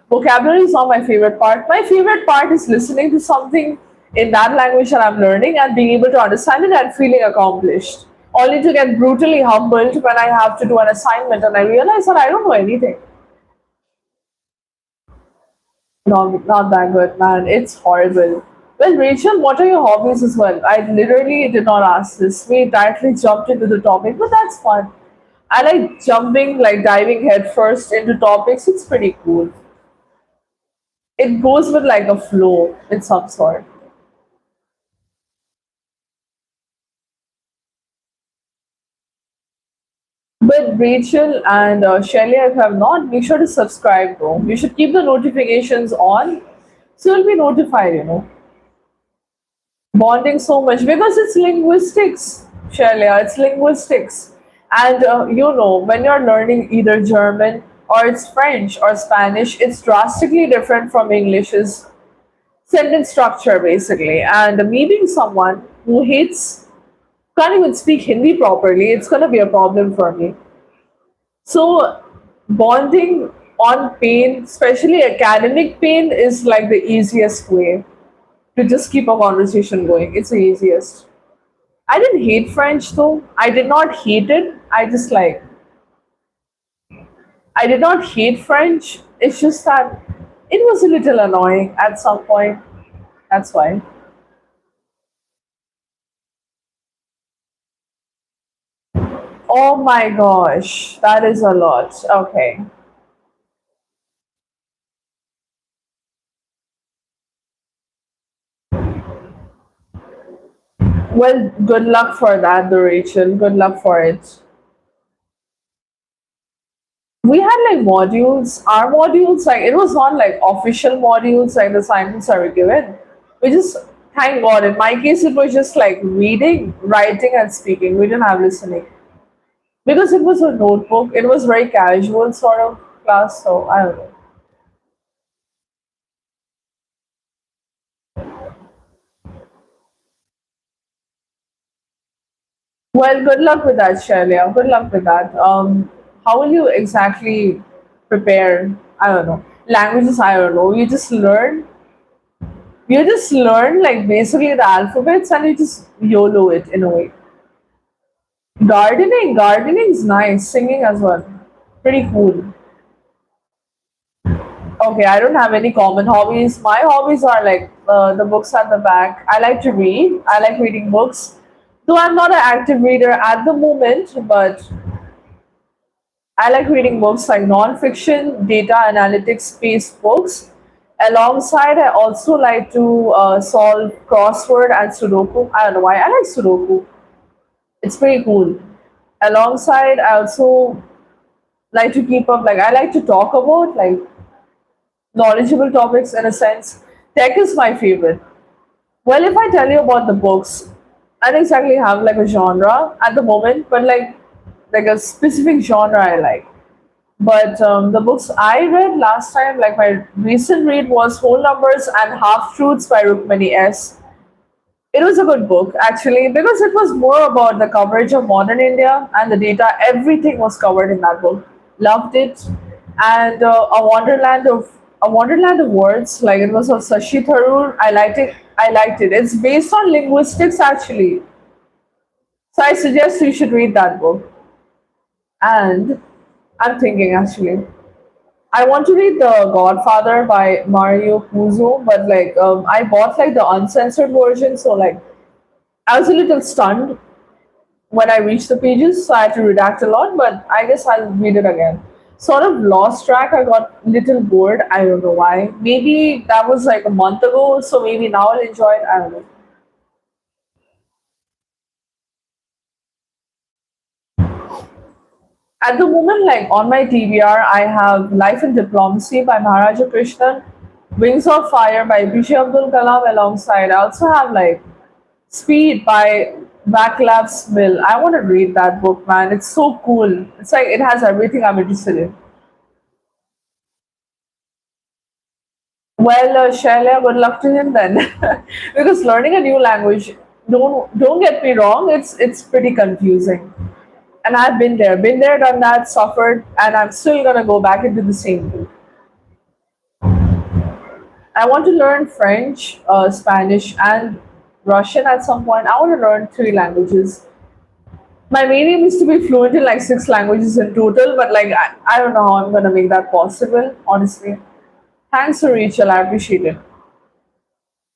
Vocabulary is not my favorite part. My favorite part is listening to something in that language that I'm learning and being able to understand it and feeling accomplished. Only to get brutally humbled when I have to do an assignment and I realize that I don't know anything. No, not that good, man. It's horrible. Well, Rachel, what are your hobbies as well? I literally did not ask this. We directly jumped into the topic, but that's fun. I like jumping, like diving headfirst into topics. It's pretty cool. It goes with like a flow in some sort. But Rachel and Shelly, if you have not, make sure to subscribe though. You should keep the notifications on so you'll be notified. Bonding so much because it's linguistics, Shelia, it's linguistics. And when you're learning either German or it's French or Spanish, it's drastically different from English's sentence structure basically. And meeting someone who hates, can't even speak Hindi properly, it's gonna be a problem for me. So, bonding on pain, especially academic pain, is like the easiest way to just keep a conversation going. It's the easiest. I didn't hate French though. I did not hate it. I did not hate French. It's just that it was a little annoying at some point. That's why. Oh my gosh, that is a lot. Okay. Well, good luck for that, though, Rachel. Good luck for it. We had like modules. Our modules, like it was not like official modules, like the assignments are given. We just thank God. In my case, it was just like reading, writing, and speaking. We didn't have listening because it was a notebook. It was very casual sort of class. So I don't know. Well, good luck with that, Shailia. Good luck with that. How will you exactly prepare? I don't know. Languages, I don't know. You just learn like basically the alphabets and you just YOLO it in a way. Gardening's nice. Singing as well. Pretty cool. Okay, I don't have any common hobbies. My hobbies are like the books at the back. I like to read. I like reading books. Though I'm not an active reader at the moment, but I like reading books like non-fiction, data analytics based books. Alongside, I also like to solve crossword and Sudoku. I don't know why. I like Sudoku. It's pretty cool. Alongside, I also like to keep up, like, I like to talk about, like, knowledgeable topics in a sense. Tech is my favorite. Well, if I tell you about the books, I don't exactly have like a genre at the moment, but like a specific genre I like. But the books I read last time, like my recent read was Whole Numbers and Half Truths by Rukmani S. It was a good book actually because it was more about the coverage of modern India and the data. Everything was covered in that book. Loved it, and a wonderland of words. Like it was of Sashi Tharoor. I liked it. I liked it. It's based on linguistics actually, so I suggest you should read that book. And I'm thinking actually. I want to read The Godfather by Mario Puzo, but I bought like the uncensored version, so like I was a little stunned when I reached the pages, so I had to redact a lot, but I guess I'll read it again. Sort of lost track. I got a little bored. I don't know why. Maybe that was like a month ago, so maybe now I'll enjoy it. I don't know. At the moment, like on my TBR, I have Life in Diplomacy by Maharaja Krishnan, Wings of Fire by APJ Abdul Kalam alongside. I also have like Speed by Vaclav Smil. I want to read that book, man. It's so cool. It's like it has everything I'm interested in. Well, Shaila, good luck to him then, because learning a new language, don't get me wrong, it's pretty confusing, and I've been there, done that, suffered, and I'm still gonna go back into the same loop. I want to learn French, Spanish, and Russian at some point. I want to learn three languages. My main aim is to be fluent in like six languages in total, but I don't know how I'm gonna make that possible, honestly. Thanks, Rachel. I appreciate it.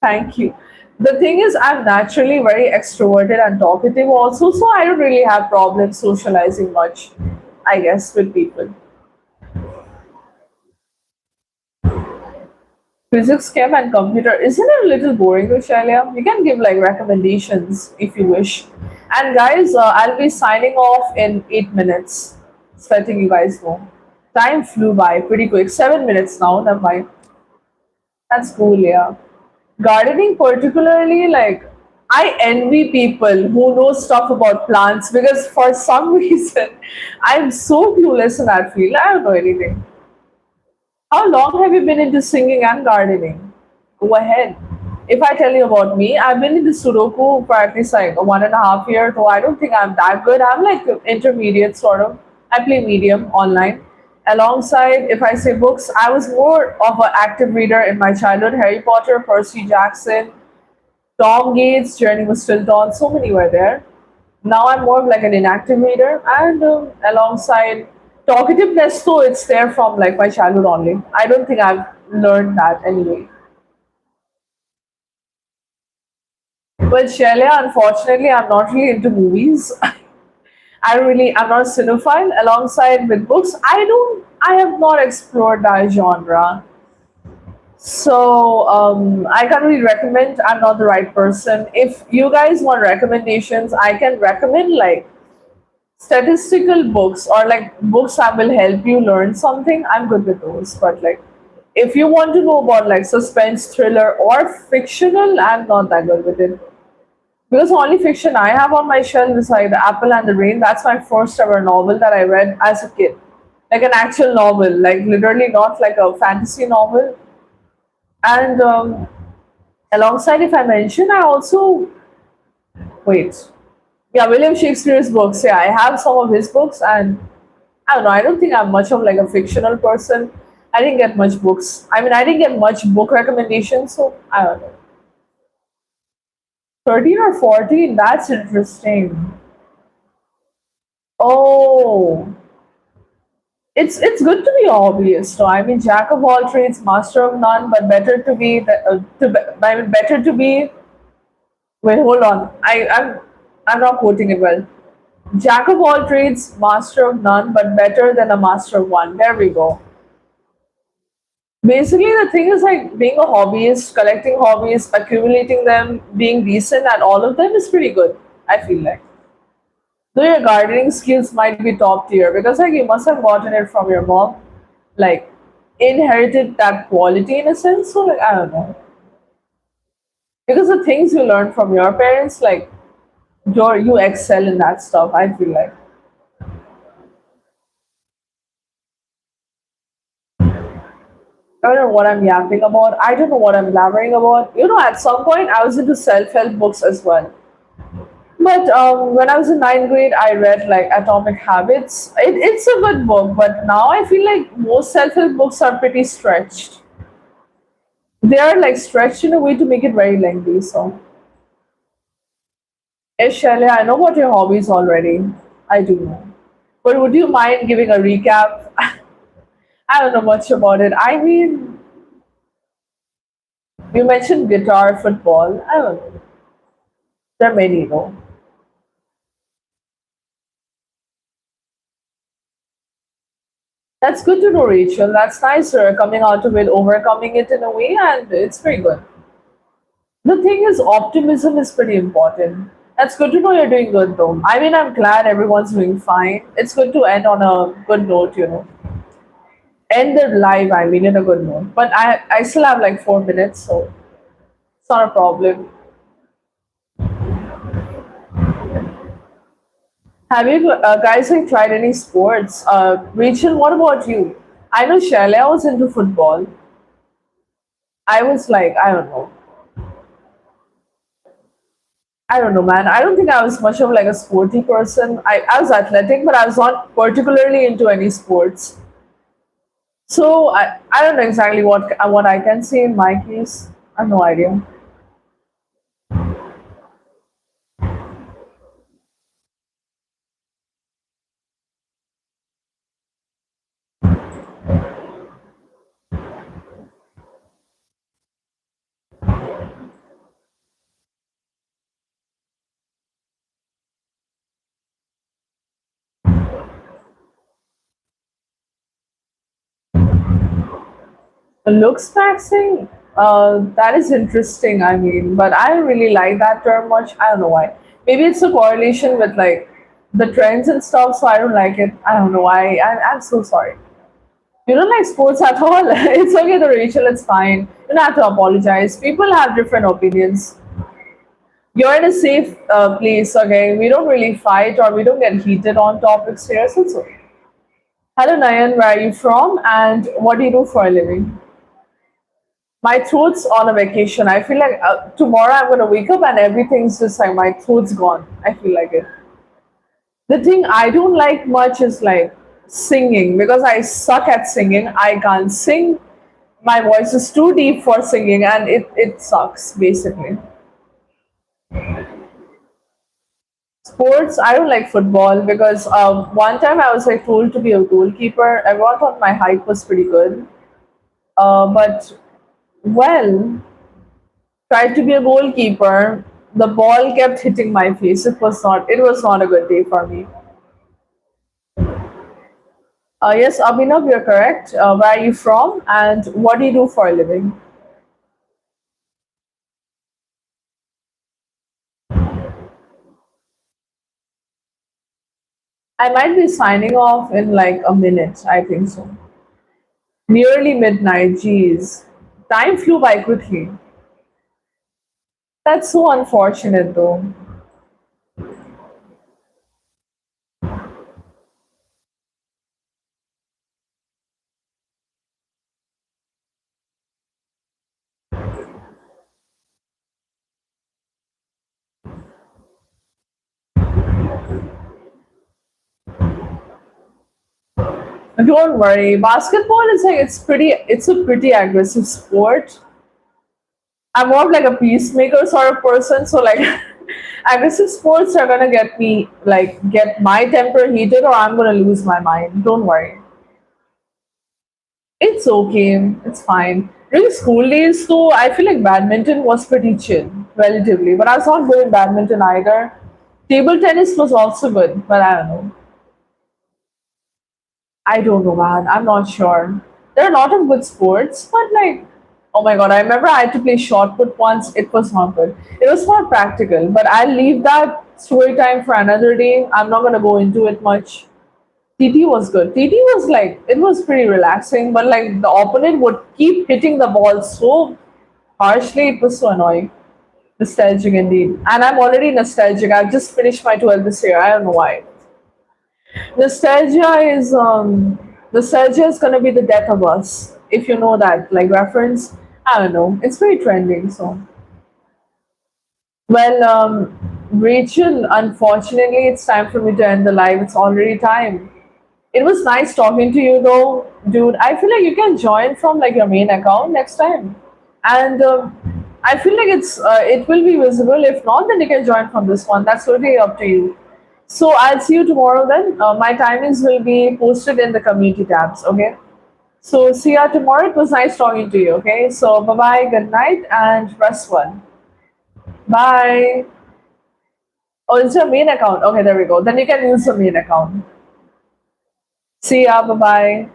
Thank you. The thing is, I'm naturally very extroverted and talkative also, so I don't really have problems socializing much, I guess, with people. Physics, chem, and computer. Isn't it a little boring, Rushalia? You can give like recommendations if you wish. And guys, I'll be signing off in 8 minutes. Just letting you guys know. Time flew by pretty quick. 7 minutes now. Never mind. That's cool, yeah. Gardening, particularly, like I envy people who know stuff about plants because for some reason I'm so clueless in that field. I don't know anything. How long have you been into singing and gardening? Go ahead. If I tell you about me, I've been into Sudoku for at least like 1.5 years, though I don't think I'm that good. I'm like intermediate sort of. I play medium online. Alongside, if I say books, I was more of an active reader in my childhood. Harry Potter, Percy Jackson, Tom Gates, Journey was still on. So many were there. Now I'm more of like an inactive reader, and alongside talkativeness, though it's there from like my childhood only. I don't think I've learned that anyway. But Shelia, unfortunately, I'm not really into movies. I'm not a cinephile. Alongside with books, I have not explored that genre. So I can't really recommend. I'm not the right person. If you guys want recommendations, I can recommend like statistical books or like books that will help you learn something. I'm good with those. But like, if you want to know about like suspense, thriller, or fictional, I'm not that good with it. Because the only fiction I have on my shelf is like The Apple and the Rain. That's my first ever novel that I read as a kid. Like an actual novel, like literally not like a fantasy novel. And alongside, if I mention, I also, wait, yeah, William Shakespeare's books. Yeah, I have some of his books, and I don't know. I don't think I'm much of like a fictional person. I didn't get much books. I mean, I didn't get much book recommendations, so I don't know. 13 or 14? That's interesting. Oh, it's good to be a hobbyist. So I mean, jack of all trades, master of none, but better to be I mean, better to be. Wait, hold on. I'm not quoting it well. Jack of all trades, master of none, but better than a master of one. There we go. Basically, the thing is like being a hobbyist, collecting hobbies, accumulating them, being decent at all of them is pretty good. I feel like. Though your gardening skills might be top tier because like you must have gotten it from your mom, like inherited that quality in a sense. So like I don't know. Because the things you learn from your parents, like you excel in that stuff, I feel like. I don't know what I'm yapping about. I don't know what I'm blabbering about. You know, at some point I was into self-help books as well. But when I was in ninth grade, I read like Atomic Habits. It's a good book, but now I feel like most self-help books are pretty stretched. They are like stretched in a way to make it very lengthy. So, Shelley, I know what your hobbies already. I do know. But would you mind giving a recap? I don't know much about it. I mean, you mentioned guitar, football. I don't know. There are many though. That's good to know, Rachel. That's nice, coming out of it, overcoming it in a way, and it's very good. The thing is, optimism is pretty important. That's good to know you're doing good, though. I mean, I'm glad everyone's doing fine. It's good to end on a good note, you know. End the live, I mean, in a good note. But I still have like 4 minutes, so it's not a problem. Have you guys like tried any sports? Rachel, what about you? I know Shelley was into football. I was like, I don't know, man. I don't think I was much of like a sporty person. I was athletic, but I was not particularly into any sports. So I don't know exactly what I can say in my case. I have no idea. Looks maxing, that is interesting. I mean, but I don't really like that term much. I don't know why. Maybe it's a correlation with like the trends and stuff, so I don't like it. I don't know why. I'm so sorry. You don't like sports at all? It's okay, though, Rachel. It's fine. You don't have to apologize. People have different opinions. You're in a safe place, okay? We don't really fight or we don't get heated on topics here, so it's okay. Hello, Nayan. Where are you from? And what do you do for a living? My throat's on a vacation. I feel like tomorrow I'm gonna wake up and everything's just like my throat's gone. I feel like it. The thing I don't like much is like singing because I suck at singing. I can't sing. My voice is too deep for singing and it sucks basically. Sports, I don't like football because one time I was like told to be a goalkeeper. Everyone thought my height was pretty good. But well, tried to be a goalkeeper. The ball kept hitting my face. It was not a good day for me. Yes, Abhinav, you're correct. Where are you from and what do you do for a living? I might be signing off in like a minute. I think so. Nearly midnight. Jeez, time flew by quickly. That's so unfortunate, though. Don't worry. Basketball is like it's a pretty aggressive sport. I'm more of like a peacemaker sort of person, so like Aggressive sports are gonna get me like get my temper heated, or I'm gonna lose my mind. Don't worry. It's okay. It's fine. During school days, though, I feel like badminton was pretty chill, relatively. But I was not good in badminton either. Table tennis was also good, but I don't know. I don't know, man. I'm not sure. There are a lot of good sports, but like, oh my god, I remember I had to play shot put once. It was not good. It was not practical, but I'll leave that story time for another day. I'm not gonna go into it much. TT was good. TT was like, it was pretty relaxing, but like the opponent would keep hitting the ball so harshly, it was so annoying. Nostalgic indeed. And I'm already nostalgic. I've just finished my 12th this year. I don't know why. Nostalgia is gonna be the death of us. If you know that, like reference. I don't know. It's very trending, so well, Rachel, unfortunately it's time for me to end the live. It's already time. It was nice talking to you though, dude. I feel like you can join from like your main account next time, and I feel like it will be visible. If not, then you can join from this one. That's totally up to you. So I'll see you tomorrow then. My timings will be posted in the community tabs. Okay. So see you tomorrow. It was nice talking to you. Okay. So bye bye. Good night and rest one. Bye. Oh, it's your main account. Okay, there we go. Then you can use the main account. See ya. Bye bye.